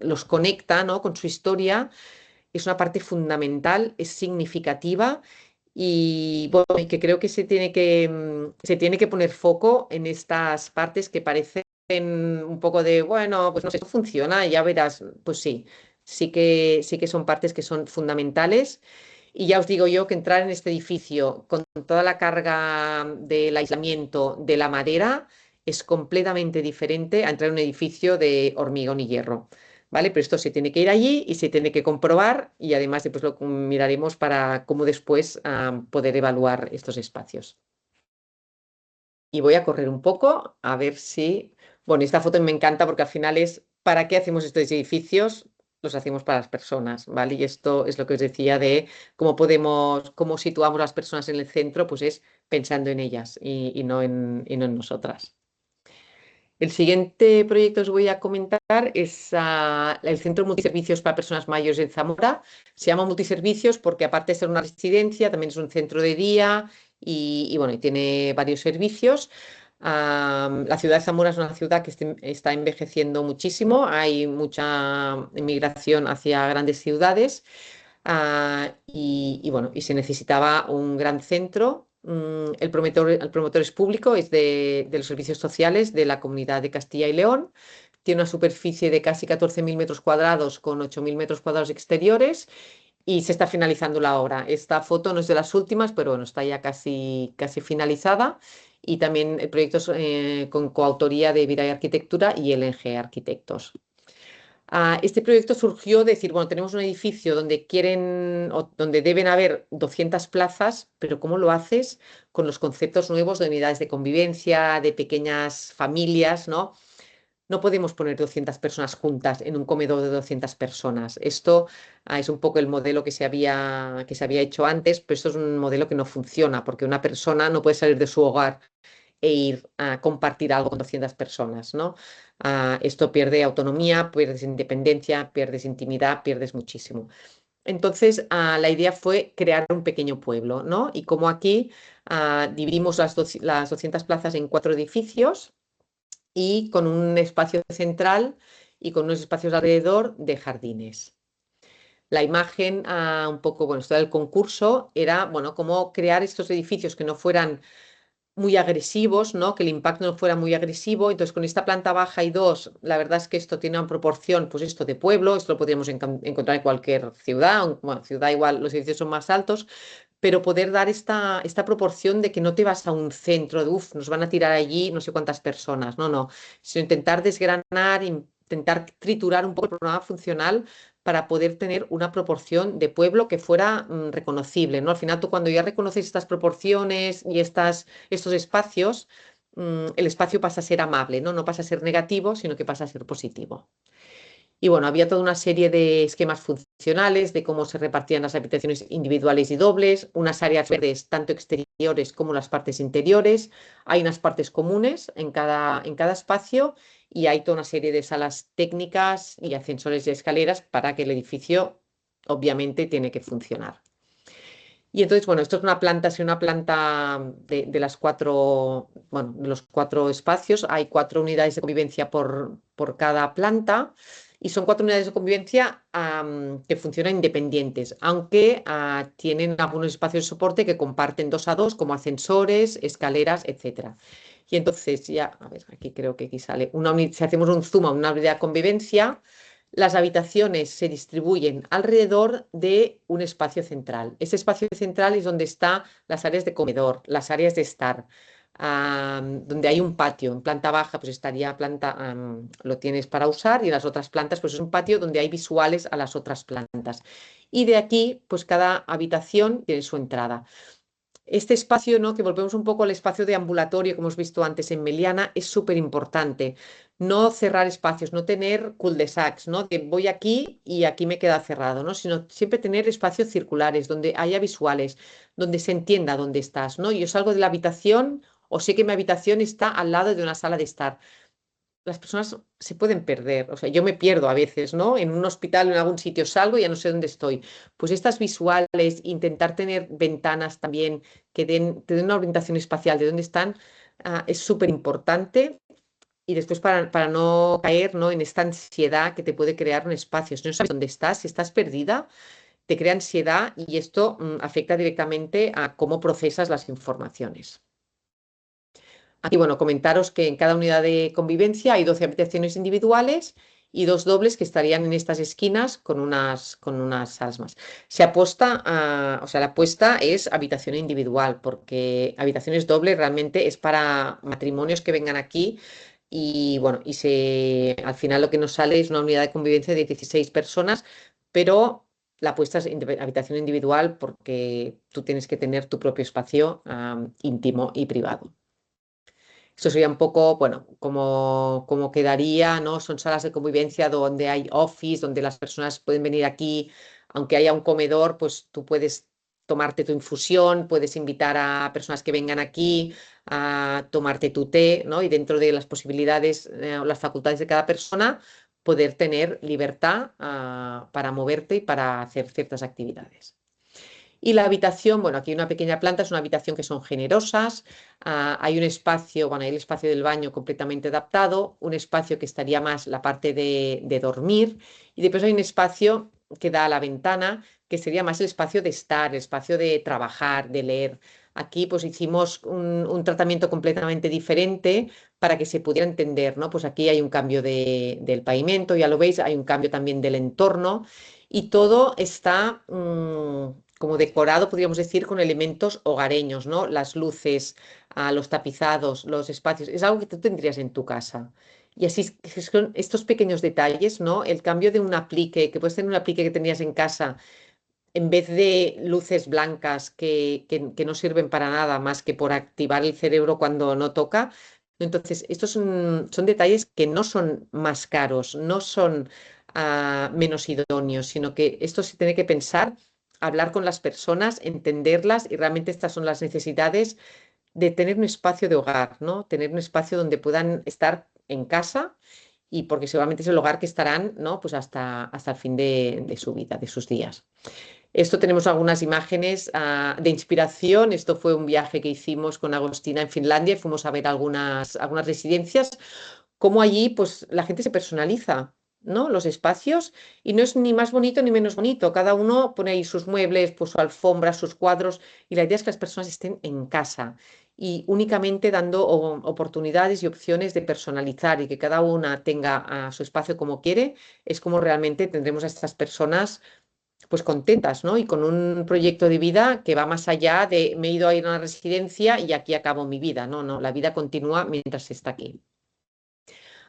los conecta, ¿no? Con su historia, es una parte fundamental, es significativa y, bueno, y que creo que se tiene que poner foco en estas partes que parecen un poco de, bueno, pues no sé, esto funciona, ya verás. Pues sí, sí que son partes que son fundamentales. Y ya os digo yo que entrar en este edificio con toda la carga del aislamiento de la madera es completamente diferente a entrar en un edificio de hormigón y hierro. ¿vale? Pero esto se tiene que ir allí y se tiene que comprobar y además después lo miraremos para cómo después poder evaluar estos espacios. Y voy a correr un poco a ver si... Bueno, esta foto me encanta porque al final es ¿para qué hacemos estos edificios? Los hacemos para las personas, ¿vale? Y esto es lo que os decía de cómo situamos a las personas en el centro, pues es pensando en ellas y no en nosotras. El siguiente proyecto que os voy a comentar es el Centro Multiservicios para Personas Mayores en Zamora. Se llama Multiservicios porque aparte de ser una residencia, también es un centro de día y bueno, y tiene varios servicios. La ciudad de Zamora es una ciudad que está envejeciendo muchísimo, hay mucha inmigración hacia grandes ciudades y bueno, y se necesitaba un gran centro. El promotor es público, es de los servicios sociales de la Comunidad de Castilla y León. Tiene una superficie de casi 14.000 metros cuadrados con 8.000 metros cuadrados exteriores y se está finalizando la obra. Esta foto no es de las últimas, pero bueno, está ya casi finalizada. Y también el proyecto es con coautoría de Vida y Arquitectura y LNG Arquitectos. Este proyecto surgió de decir, bueno, tenemos un edificio donde donde deben haber 200 plazas, pero ¿cómo lo haces con los conceptos nuevos de unidades de convivencia, de pequeñas familias, ¿no? No podemos poner 200 personas juntas en un comedor de 200 personas. Esto es un poco el modelo que se había hecho antes, pero esto es un modelo que no funciona, porque una persona no puede salir de su hogar e ir a compartir algo con 200 personas, ¿no? Esto pierde autonomía, pierdes independencia, pierdes intimidad, pierdes muchísimo. Entonces, la idea fue crear un pequeño pueblo, ¿no? Y como aquí dividimos las 200 plazas en 4 edificios y con un espacio central y con unos espacios alrededor de jardines. La imagen, un poco, bueno, esto del concurso era, bueno, cómo crear estos edificios que no fueran muy agresivos, ¿no? Que el impacto no fuera muy agresivo. Entonces, con esta planta baja y 2, la verdad es que esto tiene una proporción, pues esto de pueblo, esto lo podríamos encontrar en cualquier ciudad, bueno, ciudad igual los edificios son más altos, pero poder dar esta proporción de que no te vas a un centro de, nos van a tirar allí no sé cuántas personas, no, sino intentar desgranar, intentar triturar un poco el programa funcional para poder tener una proporción de pueblo que fuera reconocible, ¿no? Al final tú cuando ya reconoces estas proporciones y estos espacios, el espacio pasa a ser amable, ¿no? No pasa a ser negativo, sino que pasa a ser positivo. Y bueno, había toda una serie de esquemas funcionales de cómo se repartían las habitaciones individuales y dobles, unas áreas verdes tanto exteriores como las partes interiores. Hay unas partes comunes en cada espacio y hay toda una serie de salas técnicas y ascensores y escaleras para que el edificio obviamente tiene que funcionar. Y entonces, bueno, esto es una planta de las 4, bueno, de los 4 espacios. Hay 4 unidades de convivencia por cada planta y son 4 unidades de convivencia que funcionan independientes, aunque tienen algunos espacios de soporte que comparten 2 a 2, como ascensores, escaleras, etcétera. Y entonces ya, a ver, aquí creo que aquí sale, si hacemos un zoom a una unidad de convivencia, las habitaciones se distribuyen alrededor de un espacio central. Ese espacio central es donde están las áreas de comedor, las áreas de estar, donde hay un patio. En planta baja pues estaría lo tienes para usar y en las otras plantas pues es un patio donde hay visuales a las otras plantas. Y de aquí pues cada habitación tiene su entrada. Este espacio, ¿no? Que volvemos un poco al espacio de ambulatorio que hemos visto antes en Meliana, es súper importante. No cerrar espacios, no tener cul-de-sacs, ¿no? De voy aquí y aquí me queda cerrado, ¿no? Sino siempre tener espacios circulares, donde haya visuales, donde se entienda dónde estás, ¿no? Yo salgo de la habitación o sé que mi habitación está al lado de una sala de estar. Las personas se pueden perder, o sea, yo me pierdo a veces, ¿no? En un hospital o en algún sitio salgo y ya no sé dónde estoy. Pues estas visuales, intentar tener ventanas también que te den una orientación espacial de dónde están, es súper importante. Y después para no caer, ¿no? En esta ansiedad que te puede crear un espacio. Si no sabes dónde estás, si estás perdida, te crea ansiedad y esto afecta directamente a cómo procesas las informaciones. Aquí, bueno, comentaros que en cada unidad de convivencia hay 12 habitaciones individuales y 2 dobles que estarían en estas esquinas con unas salas más. Se apuesta o sea, la apuesta es habitación individual, porque habitaciones dobles realmente es para matrimonios que vengan aquí y bueno, al final lo que nos sale es una unidad de convivencia de 16 personas, pero la apuesta es habitación individual porque tú tienes que tener tu propio espacio íntimo y privado. Esto sería un poco, bueno, como quedaría, ¿no? Son salas de convivencia donde hay office, donde las personas pueden venir aquí, aunque haya un comedor, pues tú puedes tomarte tu infusión, puedes invitar a personas que vengan aquí a tomarte tu té, ¿no? Y dentro de las posibilidades o las facultades de cada persona, poder tener libertad para moverte y para hacer ciertas actividades. Y la habitación, bueno, aquí hay una pequeña planta, es una habitación que son generosas, hay un espacio, bueno, hay el espacio del baño completamente adaptado, un espacio que estaría más la parte de dormir, y después hay un espacio que da a la ventana, que sería más el espacio de estar, el espacio de trabajar, de leer. Aquí pues hicimos un tratamiento completamente diferente para que se pudiera entender, ¿no? Pues aquí hay un cambio del pavimento, ya lo veis, hay un cambio también del entorno y todo está como decorado, podríamos decir, con elementos hogareños, ¿no? Las luces, los tapizados, los espacios, es algo que tú tendrías en tu casa. Y así son estos pequeños detalles, ¿no? El cambio de un aplique, que puedes tener un aplique que tenías en casa, en vez de luces blancas que no sirven para nada más que por activar el cerebro cuando no toca. Entonces, estos son detalles que no son más caros, no son menos idóneos, sino que esto se tiene que pensar, hablar con las personas, entenderlas y realmente estas son las necesidades de tener un espacio de hogar, ¿no? Tener un espacio donde puedan estar en casa y porque seguramente es el hogar que estarán, ¿no? Pues hasta el fin de su vida, de sus días. Esto tenemos algunas imágenes de inspiración. Esto fue un viaje que hicimos con Agostina en Finlandia y fuimos a ver algunas residencias, cómo allí pues la gente se personaliza, ¿no? Los espacios y no es ni más bonito ni menos bonito. Cada uno pone ahí sus muebles, pues su alfombra, sus cuadros y la idea es que las personas estén en casa y únicamente dando oportunidades y opciones de personalizar y que cada una tenga su espacio como quiere, es como realmente tendremos a estas personas pues contentas, ¿no? Y con un proyecto de vida que va más allá de me he ido a ir a una residencia y aquí acabo mi vida. No, no, la vida continúa mientras se está aquí.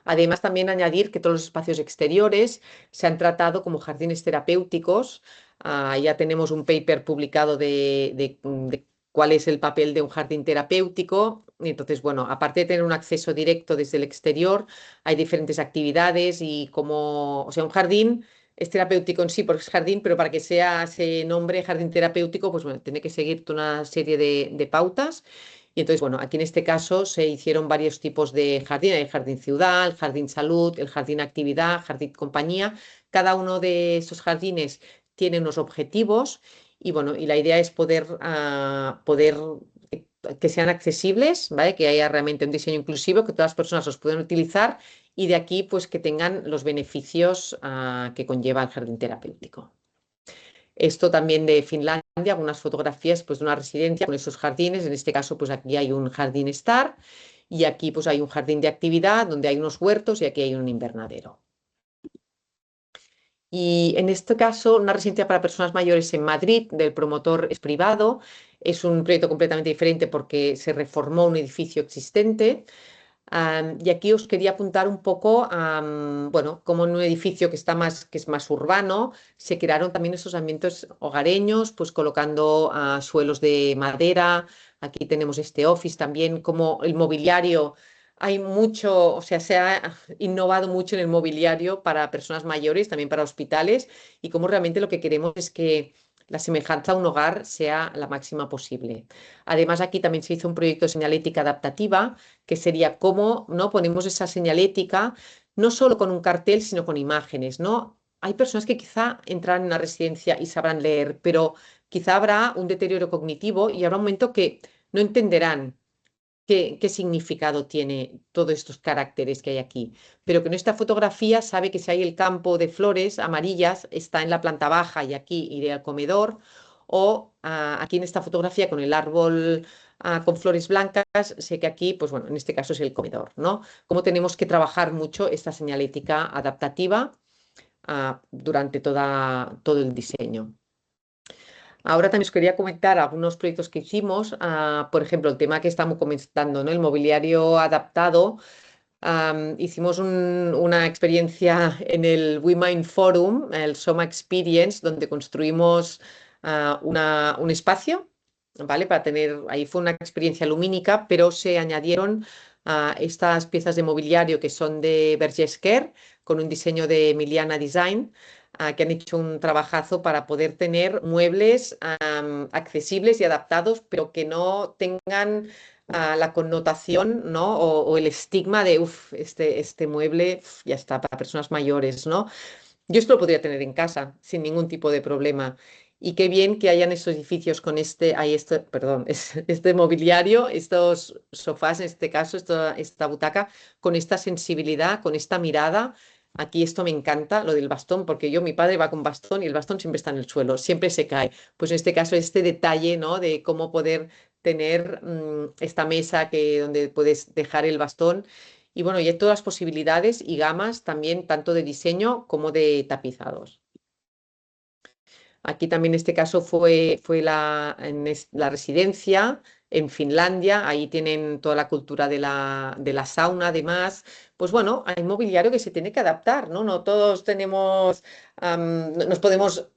Además, también añadir que todos los espacios exteriores se han tratado como jardines terapéuticos. Ya tenemos un paper publicado de cuál es el papel de un jardín terapéutico. Entonces, bueno, aparte de tener un acceso directo desde el exterior, hay diferentes actividades y como, o sea, un jardín es terapéutico en sí porque es jardín, pero para que sea ese nombre jardín terapéutico, pues bueno, tiene que seguir una serie de pautas. Y entonces, bueno, aquí en este caso se hicieron varios tipos de jardín. Hay el jardín ciudad, el jardín salud, el jardín actividad, jardín compañía. Cada uno de esos jardines tiene unos objetivos y bueno, y la idea es poder que sean accesibles, ¿vale? Que haya realmente un diseño inclusivo, que todas las personas los puedan utilizar y de aquí pues que tengan los beneficios que conlleva el jardín terapéutico. Esto también de Finlandia, algunas fotografías pues, de una residencia con esos jardines. En este caso, pues aquí hay un jardín estar y aquí pues hay un jardín de actividad donde hay unos huertos y aquí hay un invernadero. Y en este caso, una residencia para personas mayores en Madrid, del promotor es privado. Es un proyecto completamente diferente porque se reformó un edificio existente. Y aquí os quería apuntar un poco bueno, como en un edificio que es más urbano, se crearon también esos ambientes hogareños, pues colocando suelos de madera. Aquí tenemos este office también, como el mobiliario. Hay mucho, o sea, se ha innovado mucho en el mobiliario para personas mayores, también para hospitales, y como realmente lo que queremos es que la semejanza a un hogar sea la máxima posible. Además, aquí también se hizo un proyecto de señalética adaptativa que sería cómo, ¿no? Ponemos esa señalética no solo con un cartel, sino con imágenes, ¿no? Hay personas que quizá entrarán en una residencia y sabrán leer, pero quizá habrá un deterioro cognitivo y habrá un momento que no entenderán qué significado tiene todos estos caracteres que hay aquí. Pero que en esta fotografía sabe que si hay el campo de flores amarillas, está en la planta baja y aquí iré al comedor. O aquí en esta fotografía con el árbol con flores blancas, sé que aquí, pues bueno, en este caso es el comedor, ¿no? Cómo tenemos que trabajar mucho esta señalética adaptativa durante todo el diseño. Ahora también os quería comentar algunos proyectos que hicimos, por ejemplo, el tema que estamos comentando, ¿no? El mobiliario adaptado. hicimos una experiencia en el WeMind Forum, el Soma Experience, donde construimos un espacio, ¿vale? Para tener, ahí fue una experiencia lumínica, pero se añadieron estas piezas de mobiliario que son de Bergesquer, con un diseño de Emiliana Design, que han hecho un trabajazo para poder tener muebles accesibles y adaptados, pero que no tengan la connotación, ¿no? O el estigma de, uff, este mueble ya está para personas mayores, ¿no? Yo esto lo podría tener en casa sin ningún tipo de problema. Y qué bien que hayan estos edificios con perdón, este mobiliario, estos sofás, en este caso, esta butaca, con esta sensibilidad, con esta mirada. Aquí esto me encanta, lo del bastón, porque mi padre va con bastón y el bastón siempre está en el suelo, siempre se cae. Pues en este caso, este detalle, ¿no? De cómo poder tener esta mesa donde puedes dejar el bastón. Y bueno, y hay todas las posibilidades y gamas también, tanto de diseño como de tapizados. Aquí también en este caso fue la residencia en Finlandia, ahí tienen toda la cultura de la sauna además. Pues bueno, hay mobiliario que se tiene que adaptar, ¿no? No todos nos podemos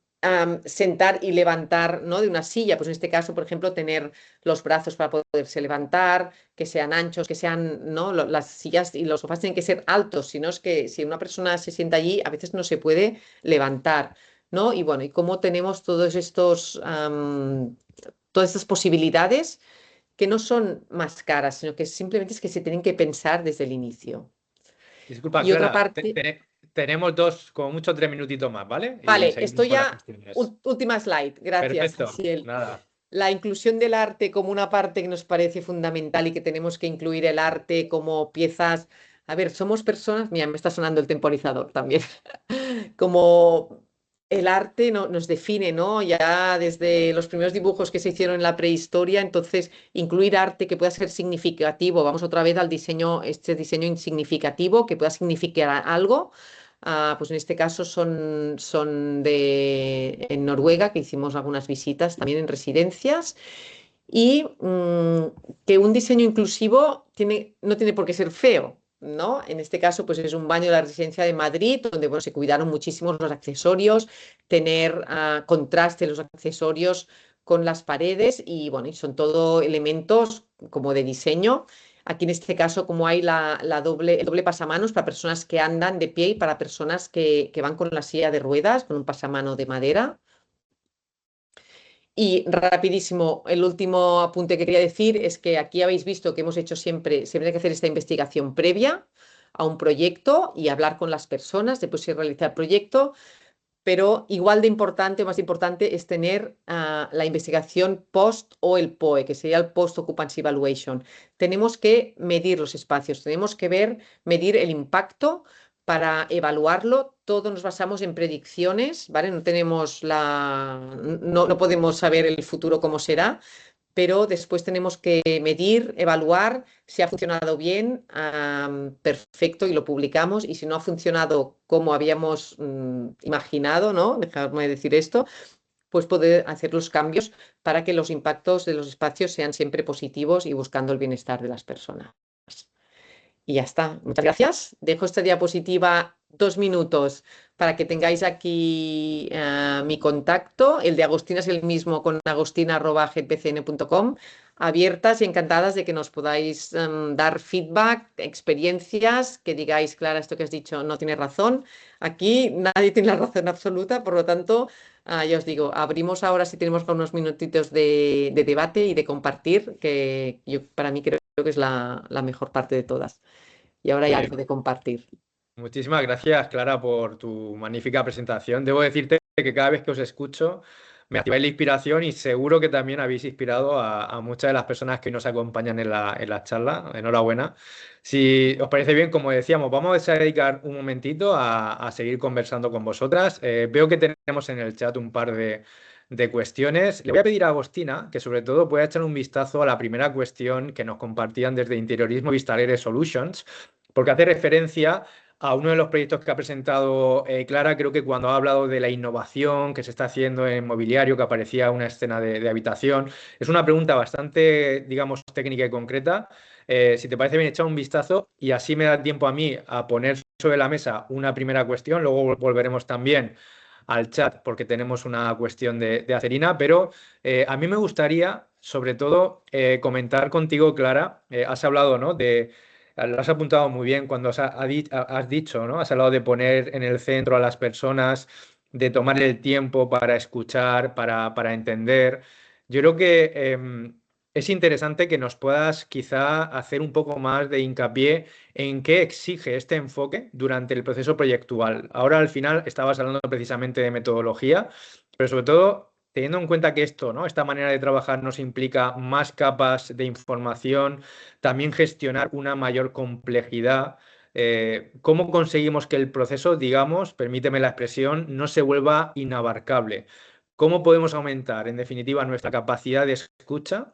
sentar y levantar, ¿no? De una silla, pues en este caso, por ejemplo, tener los brazos para poderse levantar, que sean anchos, que sean, ¿no? Las sillas y los sofás tienen que ser altos, si no es que si una persona se sienta allí, a veces no se puede levantar, ¿no? Y bueno, y cómo tenemos todas estas posibilidades que no son más caras, sino que simplemente es que se tienen que pensar desde el inicio. Disculpa, Y otra Clara, parte, tenemos como mucho 3 minutitos más, ¿vale? Y vale, seguimos estoy con las ya, cuestiones. última slide, gracias, Perfecto, Asiel. nada. La inclusión del arte como una parte que nos parece fundamental y que tenemos que incluir el arte como piezas. A ver, somos personas, mira, me está sonando el temporizador también, como el arte nos define, ¿no? Ya desde los primeros dibujos que se hicieron en la prehistoria, entonces incluir arte que pueda ser significativo, vamos otra vez al diseño, este diseño insignificativo, que pueda significar algo. Pues en este caso son en Noruega, que hicimos algunas visitas también en residencias, y que un diseño inclusivo no tiene por qué ser feo, ¿no? En este caso, pues es un baño de la residencia de Madrid, donde bueno, se cuidaron muchísimo los accesorios, tener contraste en los accesorios con las paredes, y bueno, y son todo elementos como de diseño. Aquí en este caso, como hay el doble pasamanos para personas que andan de pie y para personas que van con la silla de ruedas, con un pasamano de madera. Y rapidísimo, el último apunte que quería decir es que aquí habéis visto que hemos hecho siempre hay que hacer esta investigación previa a un proyecto y hablar con las personas, después se realiza el proyecto, pero igual de importante o más importante es tener la investigación post o el POE, que sería el Post Occupancy Evaluation. Tenemos que medir los espacios, tenemos que medir el impacto para evaluarlo. Todo nos basamos en predicciones, ¿vale? No podemos saber el futuro cómo será, pero después tenemos que medir, evaluar si ha funcionado bien, perfecto, y lo publicamos, y si no ha funcionado como habíamos imaginado, ¿no? Dejadme decir esto, pues poder hacer los cambios para que los impactos de los espacios sean siempre positivos y buscando el bienestar de las personas. Y ya está. Muchas gracias. Dejo esta diapositiva 2 minutos para que tengáis aquí mi contacto. El de Agostina es el mismo, con agostina@gpcn.com. Abiertas y encantadas de que nos podáis dar feedback, experiencias, que digáis, Clara, esto que has dicho no tiene razón. Aquí nadie tiene la razón absoluta, por lo tanto, ya os digo, abrimos ahora si tenemos unos minutitos de debate y de compartir, que yo para mí creo que es la mejor parte de todas. Y ahora ya dejo de compartir. Muchísimas gracias, Clara, por tu magnífica presentación. Debo decirte que cada vez que os escucho me activáis la inspiración y seguro que también habéis inspirado a muchas de las personas que nos acompañan en la charla. Enhorabuena. Si os parece bien, como decíamos, vamos a dedicar un momentito a seguir conversando con vosotras. Veo que tenemos en el chat un par de cuestiones. Le voy a pedir a Agostina que sobre todo pueda echar un vistazo a la primera cuestión que nos compartían desde Interiorismo Vista Alegre Solutions, porque hace referencia a uno de los proyectos que ha presentado Clara. Creo que cuando ha hablado de la innovación que se está haciendo en mobiliario, que aparecía una escena de habitación, es una pregunta bastante, digamos, técnica y concreta. Si te parece bien, echar un vistazo y así me da tiempo a mí a poner sobre la mesa una primera cuestión, luego volveremos también al chat porque tenemos una cuestión de Acerina, pero a mí me gustaría, sobre todo, comentar contigo, Clara. Has hablado, ¿no? Lo has apuntado muy bien cuando has dicho, ¿no? Has hablado de poner en el centro a las personas, de tomar el tiempo para escuchar, para entender. Yo creo que es interesante que nos puedas quizá hacer un poco más de hincapié en qué exige este enfoque durante el proceso proyectual. Ahora al final estabas hablando precisamente de metodología, pero sobre todo teniendo en cuenta que esto, ¿no? Esta manera de trabajar nos implica más capas de información, también gestionar una mayor complejidad. ¿Cómo conseguimos que el proceso, digamos, permíteme la expresión, no se vuelva inabarcable? ¿Cómo podemos aumentar, en definitiva, nuestra capacidad de escucha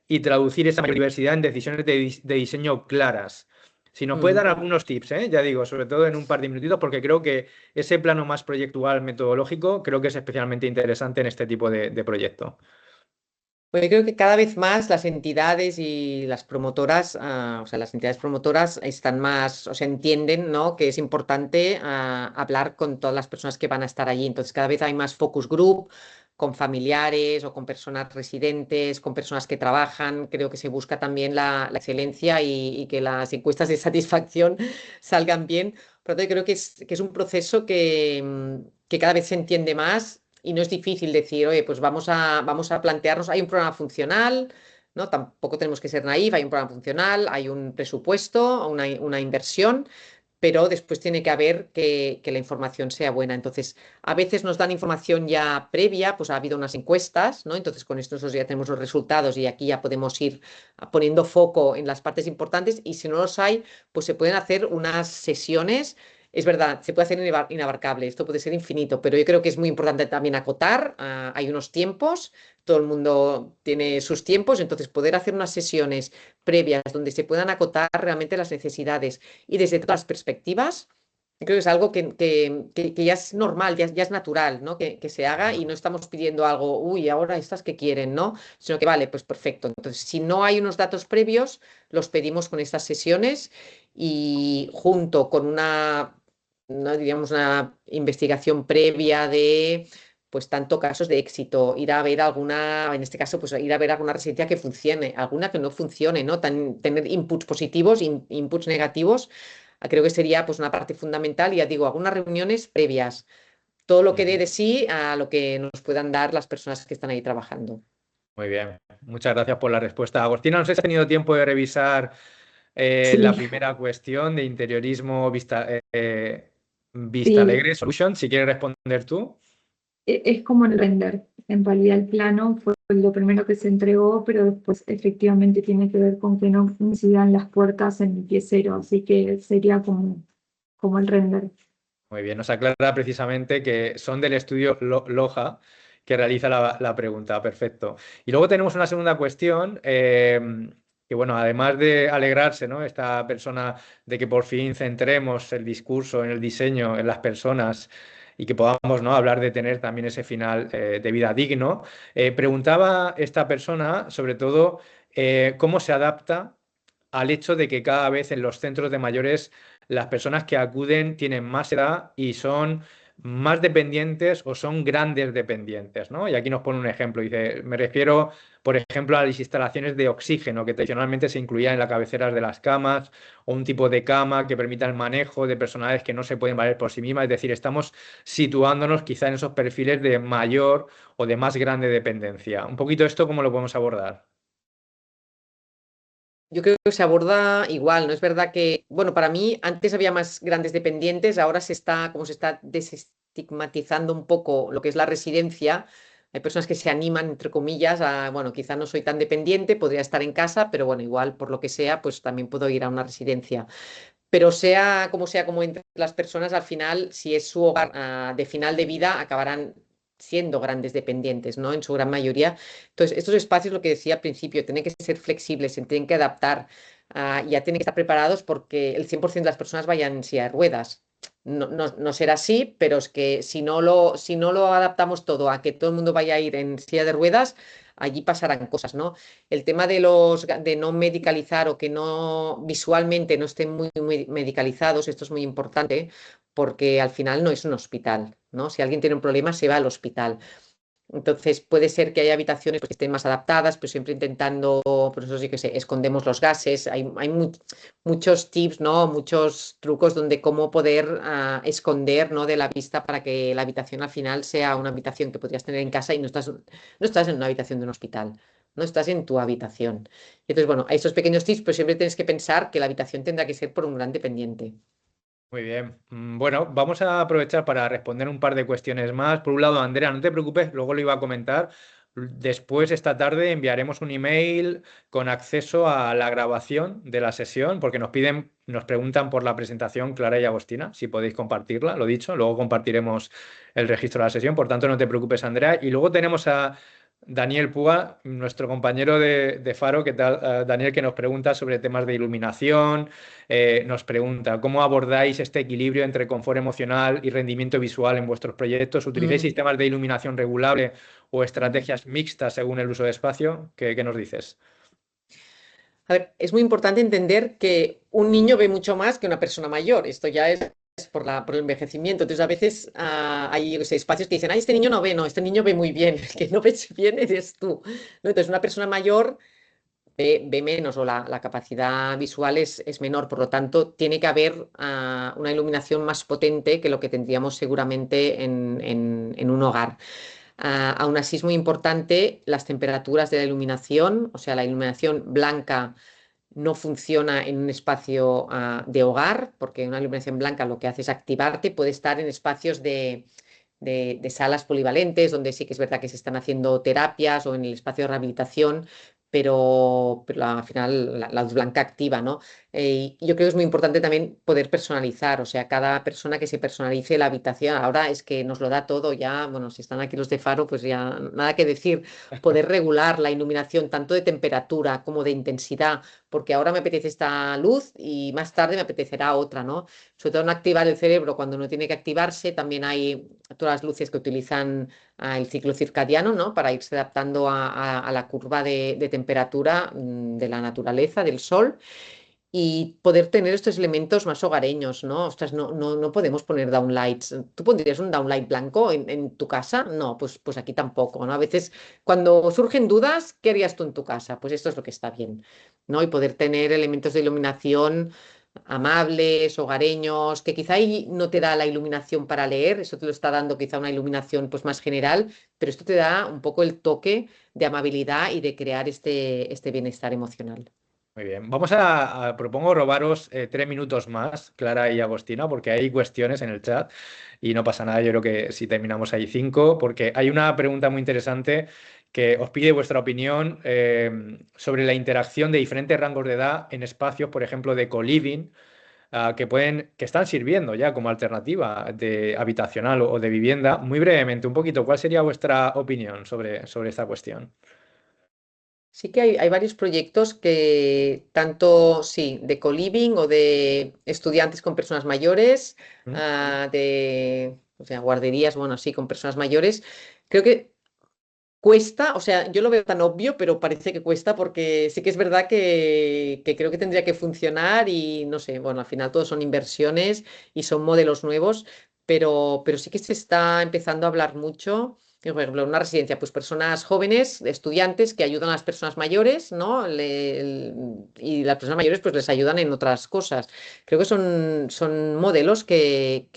y traducir esa diversidad en decisiones de diseño claras? Si nos puede dar algunos tips, ya digo, sobre todo en un par de minutitos, porque creo que ese plano más proyectual, metodológico, creo que es especialmente interesante en este tipo de proyecto. Pues yo creo que cada vez más las entidades y las promotoras, o sea, las entidades promotoras están más, o sea, entienden, ¿no? Que es importante hablar con todas las personas que van a estar allí. Entonces, cada vez hay más focus group con familiares o con personas residentes, con personas que trabajan. Creo que se busca también la excelencia y que las encuestas de satisfacción salgan bien. Por lo tanto, yo creo que es un proceso que cada vez se entiende más. Y no es difícil decir, oye, pues vamos a plantearnos, hay un programa funcional, ¿no? Tampoco tenemos que ser naif, hay un programa funcional, hay un presupuesto, una inversión, pero después tiene que haber que la información sea buena. Entonces, a veces nos dan información ya previa, pues ha habido unas encuestas, ¿no? Entonces, con esto nosotros ya tenemos los resultados y aquí ya podemos ir poniendo foco en las partes importantes y si no los hay, pues se pueden hacer unas sesiones. Es verdad, se puede hacer inabarcable, esto puede ser infinito, pero yo creo que es muy importante también acotar. Hay unos tiempos, todo el mundo tiene sus tiempos, entonces poder hacer unas sesiones previas donde se puedan acotar realmente las necesidades y desde todas las perspectivas. Yo creo que es algo que ya es normal, ya es natural, ¿no? Que se haga y no estamos pidiendo algo, uy, ahora estas que quieren, ¿no? Sino que vale, pues perfecto. Entonces, si no hay unos datos previos, los pedimos con estas sesiones y junto con diríamos, una investigación previa de pues tanto casos de éxito, ir a ver alguna, en este caso, pues ir a ver alguna residencia que funcione, alguna que no funcione, ¿no? Tener inputs positivos, inputs negativos, creo que sería pues una parte fundamental, y ya digo, algunas reuniones previas, todo lo que dé de sí a lo que nos puedan dar las personas que están ahí trabajando. Muy bien, muchas gracias por la respuesta. Agostina, no sé si has tenido tiempo de revisar la Sí, primera cuestión de interiorismo Vista sí, Alegre Solution. Si quieres responder tú. es como el render. En realidad el plano fue lo primero que se entregó, pero después efectivamente tiene que ver con que no incidan las puertas en el pie cero, así que sería como el render. Muy bien, nos aclara precisamente que son del estudio Loja que realiza la pregunta. Perfecto. Y luego tenemos una segunda cuestión, que bueno, además de alegrarse, ¿no? Esta persona de que por fin centremos el discurso en el diseño, en las personas y que podamos, ¿no? Hablar de tener también ese final de vida digno. Preguntaba esta persona sobre todo cómo se adapta al hecho de que cada vez en los centros de mayores las personas que acuden tienen más edad y son más dependientes o son grandes dependientes, ¿no? Y aquí nos pone un ejemplo. Dice, me refiero, por ejemplo, a las instalaciones de oxígeno que tradicionalmente se incluían en las cabeceras de las camas o un tipo de cama que permita el manejo de personas que no se pueden valer por sí mismas. Es decir, estamos situándonos quizá en esos perfiles de mayor o de más grande dependencia. Un poquito esto, ¿cómo lo podemos abordar? Yo creo que se aborda igual, ¿no? Es verdad que, bueno, para mí antes había más grandes dependientes, ahora como se está desestigmatizando un poco lo que es la residencia. Hay personas que se animan, entre comillas, a, bueno, quizá no soy tan dependiente, podría estar en casa, pero bueno, igual por lo que sea, pues también puedo ir a una residencia. Pero sea como entre las personas, al final, si es su hogar de final de vida, acabarán siendo grandes dependientes, ¿no? En su gran mayoría. Entonces, estos espacios, lo que decía al principio, tienen que ser flexibles, se tienen que adaptar. ya tienen que estar preparados porque el 100% de las personas vayan en silla de ruedas. No será así, pero es que si no lo adaptamos todo a que todo el mundo vaya a ir en silla de ruedas, allí pasarán cosas, ¿no? El tema de no medicalizar o que no visualmente no estén muy medicalizados, esto es muy importante porque al final no es un hospital, ¿no? Si alguien tiene un problema, se va al hospital. Entonces puede ser que haya habitaciones pues, que estén más adaptadas, pero siempre intentando, por eso sí que sé, escondemos los gases. Hay muchos tips, ¿no? Muchos trucos donde cómo poder esconder, ¿no? de la vista para que la habitación al final sea una habitación que podrías tener en casa y no estás en una habitación de un hospital, no estás en tu habitación. Entonces, bueno, hay esos pequeños tips, pero siempre tienes que pensar que la habitación tendrá que ser por un gran dependiente. Muy bien. Bueno, vamos a aprovechar para responder un par de cuestiones más. Por un lado, Andrea, no te preocupes, luego lo iba a comentar. Después, esta tarde, enviaremos un email con acceso a la grabación de la sesión, porque nos preguntan por la presentación Clara y Agostina, si podéis compartirla, lo dicho. Luego compartiremos el registro de la sesión, por tanto, no te preocupes, Andrea. Y luego tenemos a Daniel Púa, nuestro compañero de Faro, ¿qué tal? Daniel, que nos pregunta sobre temas de iluminación. Nos pregunta, ¿cómo abordáis este equilibrio entre confort emocional y rendimiento visual en vuestros proyectos? ¿Utilizáis sistemas de iluminación regulable o estrategias mixtas según el uso de espacio? ¿Qué nos dices? A ver, es muy importante entender que un niño ve mucho más que una persona mayor. Esto ya es por el envejecimiento. Entonces, a veces hay yo qué sé, espacios que dicen, ay, este niño no ve, no, este niño ve muy bien. El que no ves bien eres tú, ¿no? Entonces, una persona mayor ve menos o la capacidad visual es menor. Por lo tanto, tiene que haber una iluminación más potente que lo que tendríamos seguramente en un hogar. Aún así es muy importante las temperaturas de la iluminación, o sea, la iluminación blanca no funciona en un espacio de hogar, porque una iluminación blanca lo que hace es activarte, puede estar en espacios de salas polivalentes, donde sí que es verdad que se están haciendo terapias o en el espacio de rehabilitación, pero al final la luz blanca activa, ¿no? Y yo creo que es muy importante también poder personalizar, o sea, cada persona que se personalice la habitación. Ahora es que nos lo da todo ya, bueno, si están aquí los de Faro, pues ya nada que decir, poder regular la iluminación tanto de temperatura como de intensidad, porque ahora me apetece esta luz y más tarde me apetecerá otra, ¿no? Sobre todo no activar el cerebro cuando no tiene que activarse. También hay todas las luces que utilizan el ciclo circadiano, ¿no? Para irse adaptando a la curva de temperatura de la naturaleza, del sol, y poder tener estos elementos más hogareños, ¿no? Ostras, no podemos poner downlights. ¿Tú pondrías un downlight blanco en tu casa? No, pues aquí tampoco, ¿no? A veces cuando surgen dudas, ¿qué harías tú en tu casa? Pues esto es lo que está bien, ¿no? Y poder tener elementos de iluminación amables, hogareños, que quizá ahí no te da la iluminación para leer, eso te lo está dando quizá una iluminación pues más general, pero esto te da un poco el toque de amabilidad y de crear este bienestar emocional. Muy bien. Propongo robaros 3 minutos más, Clara y Agostina, porque hay cuestiones en el chat y no pasa nada. Yo creo que si terminamos ahí 5, porque hay una pregunta muy interesante que os pide vuestra opinión sobre la interacción de diferentes rangos de edad en espacios, por ejemplo, de co-living, que están sirviendo ya como alternativa de habitacional o de vivienda. Muy brevemente, un poquito, ¿cuál sería vuestra opinión sobre esta cuestión? Sí que hay varios proyectos que tanto, sí, de co-living o de estudiantes con personas mayores, ¿Mm? o sea, guarderías, bueno, sí, con personas mayores. Creo que cuesta, o sea, yo lo veo tan obvio, pero parece que cuesta porque sí que es verdad que creo que tendría que funcionar y no sé, bueno, al final todos son inversiones y son modelos nuevos, pero sí que se está empezando a hablar mucho. Por ejemplo, en una residencia, pues personas jóvenes, estudiantes que ayudan a las personas mayores, ¿no? Y las personas mayores pues les ayudan en otras cosas. Creo que son modelos que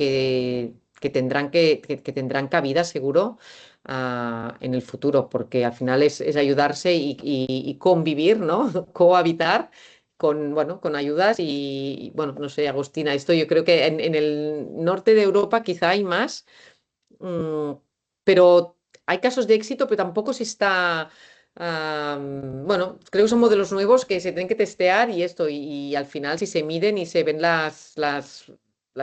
que tendrán cabida, seguro, en el futuro, porque al final es ayudarse y convivir, ¿no? Cohabitar con, bueno, con ayudas bueno, no sé, Agustina, esto yo creo que en el norte de Europa quizá hay más, mm, pero hay casos de éxito, pero tampoco se está... bueno, creo que son modelos nuevos que se tienen que testear y esto, y al final si se miden y se ven las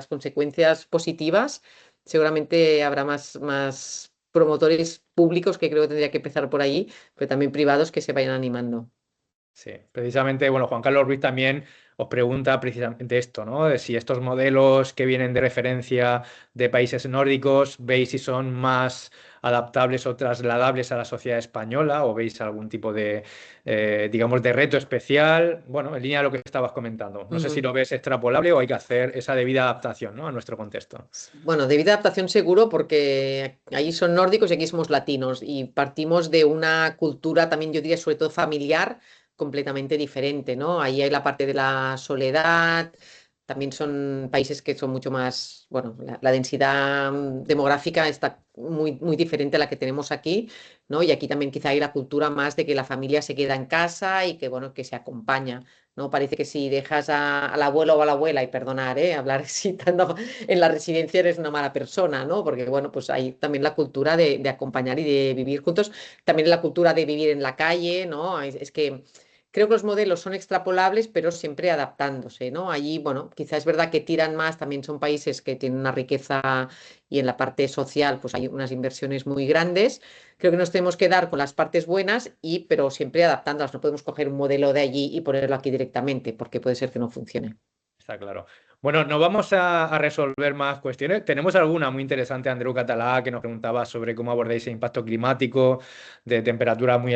consecuencias positivas, seguramente habrá más promotores públicos, que creo que tendría que empezar por ahí, pero también privados que se vayan animando. Sí, precisamente, bueno, Juan Carlos Ruiz también os pregunta precisamente esto, ¿no? De si estos modelos que vienen de referencia de países nórdicos, veis si son más adaptables o trasladables a la sociedad española o veis algún tipo de, digamos, de reto especial, bueno, en línea de lo que estabas comentando. No sé si lo ves extrapolable o hay que hacer esa debida adaptación, ¿no? A nuestro contexto. Bueno, debida adaptación seguro porque allí son nórdicos y aquí somos latinos y partimos de una cultura también, yo diría, sobre todo familiar, completamente diferente, ¿no? Ahí hay la parte de la soledad, también son países que son mucho más, bueno, la densidad demográfica está muy diferente a la que tenemos aquí, ¿no? Y aquí también quizá hay la cultura más de que la familia se queda en casa y que, bueno, que se acompaña, ¿no? Parece que si dejas al abuelo o a la abuela, y perdonar, hablar así en la residencia eres una mala persona, ¿no? Porque, bueno, pues hay también la cultura de acompañar y de vivir juntos, también la cultura de vivir en la calle, ¿no? Es que creo que los modelos son extrapolables, pero siempre adaptándose, ¿no? Allí, bueno, quizás es verdad que tiran más, también son países que tienen una riqueza y en la parte social, pues hay unas inversiones muy grandes. Creo que nos tenemos que dar con las partes buenas, pero siempre adaptándolas. No podemos coger un modelo de allí y ponerlo aquí directamente, porque puede ser que no funcione. Está claro. Bueno, no vamos a resolver más cuestiones. Tenemos alguna muy interesante, Andreu Catalá, que nos preguntaba sobre cómo abordáis el impacto climático de temperaturas muy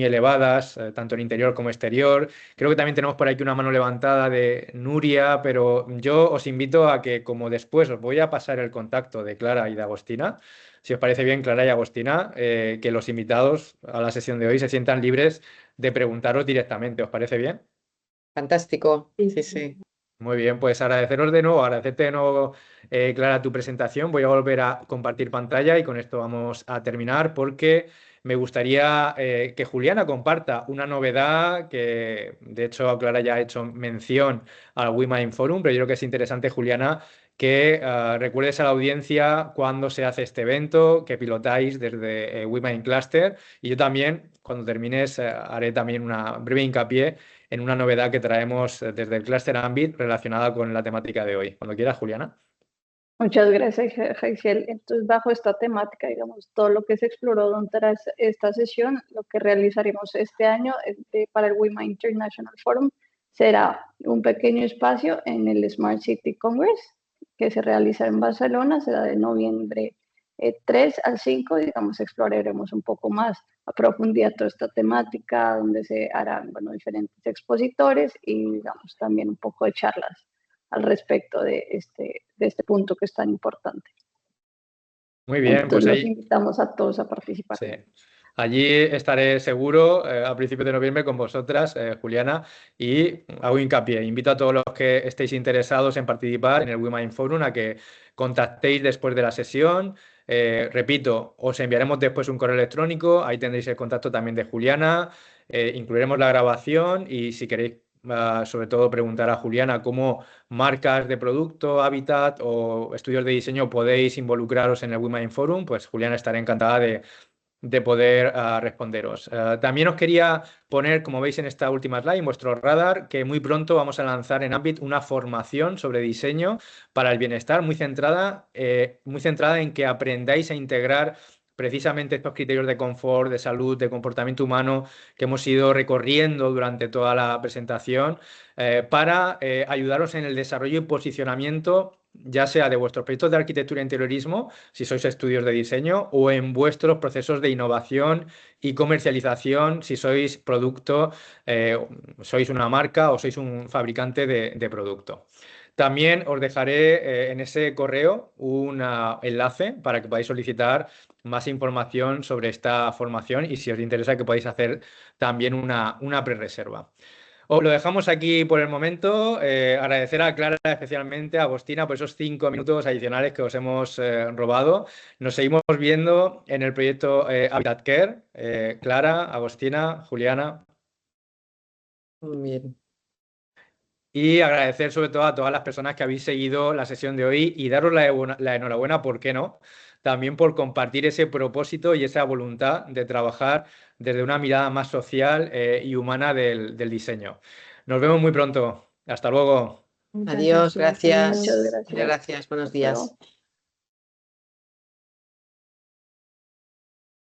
elevadas, tanto en interior como exterior. Creo que también tenemos por aquí una mano levantada de Nuria, pero yo os invito a que, como después os voy a pasar el contacto de Clara y de Agostina, si os parece bien, Clara y Agostina, que los invitados a la sesión de hoy se sientan libres de preguntaros directamente. ¿Os parece bien? Fantástico. Sí. Sí, sí. Muy bien, pues agradeceros de nuevo, agradecerte de nuevo, Clara, tu presentación. Voy a volver a compartir pantalla y con esto vamos a terminar porque me gustaría que Juliana comparta una novedad que, de hecho, Clara ya ha hecho mención al WeMind Forum, pero yo creo que es interesante, Juliana, que recuerdes a la audiencia cuándo se hace este evento, que pilotáis desde WeMind Cluster y yo también, cuando termines, haré también una breve hincapié en una novedad que traemos desde el Cluster Ambit relacionada con la temática de hoy. Cuando quieras, Juliana. Muchas gracias, Jaiciel. Entonces, bajo esta temática, digamos, todo lo que se exploró durante esta sesión, lo que realizaremos este año para el WIMA International Forum será un pequeño espacio en el Smart City Congress, que se realiza en Barcelona, será de noviembre 3 al 5, digamos, exploraremos un poco más a profundidad toda esta temática, donde se harán, bueno, diferentes expositores y, digamos, también un poco de charlas al respecto de este punto que es tan importante. Muy bien, entonces pues los ahí invitamos a todos a participar. sí. Allí estaré seguro a principios de noviembre con vosotras, Juliana, y hago hincapié. Invito a todos los que estéis interesados en participar en el WeMind Forum a que contactéis después de la sesión. Repito, os enviaremos después un correo electrónico, ahí tendréis el contacto también de Juliana, incluiremos la grabación y si queréis, sobre todo, preguntar a Juliana cómo marcas de producto, hábitat o estudios de diseño podéis involucraros en el WeMind Forum, pues Juliana estará encantada de poder responderos. También os quería poner, como veis en esta última slide, en vuestro radar, que muy pronto vamos a lanzar en Ambit una formación sobre diseño para el bienestar muy centrada en que aprendáis a integrar precisamente estos criterios de confort, de salud, de comportamiento humano que hemos ido recorriendo durante toda la presentación para ayudaros en el desarrollo y posicionamiento ya sea de vuestros proyectos de arquitectura e interiorismo, si sois estudios de diseño, o en vuestros procesos de innovación y comercialización, si sois producto, sois una marca o sois un fabricante de producto. También os dejaré en ese correo un enlace para que podáis solicitar más información sobre esta formación y si os interesa que podáis hacer también una pre-reserva. Os lo dejamos aquí por el momento. Agradecer a Clara, especialmente a Agostina, por esos 5 minutos adicionales que os hemos robado. Nos seguimos viendo en el proyecto Habitat Care. Clara, Agostina, Juliana. Muy bien. Y agradecer sobre todo a todas las personas que habéis seguido la sesión de hoy y daros la enhorabuena, ¿por qué no? También por compartir ese propósito y esa voluntad de trabajar desde una mirada más social y humana del diseño. Nos vemos muy pronto. Hasta luego. Muchas Adiós, gracias. gracias. Muchas gracias. Gracias, buenos Hasta luego. días.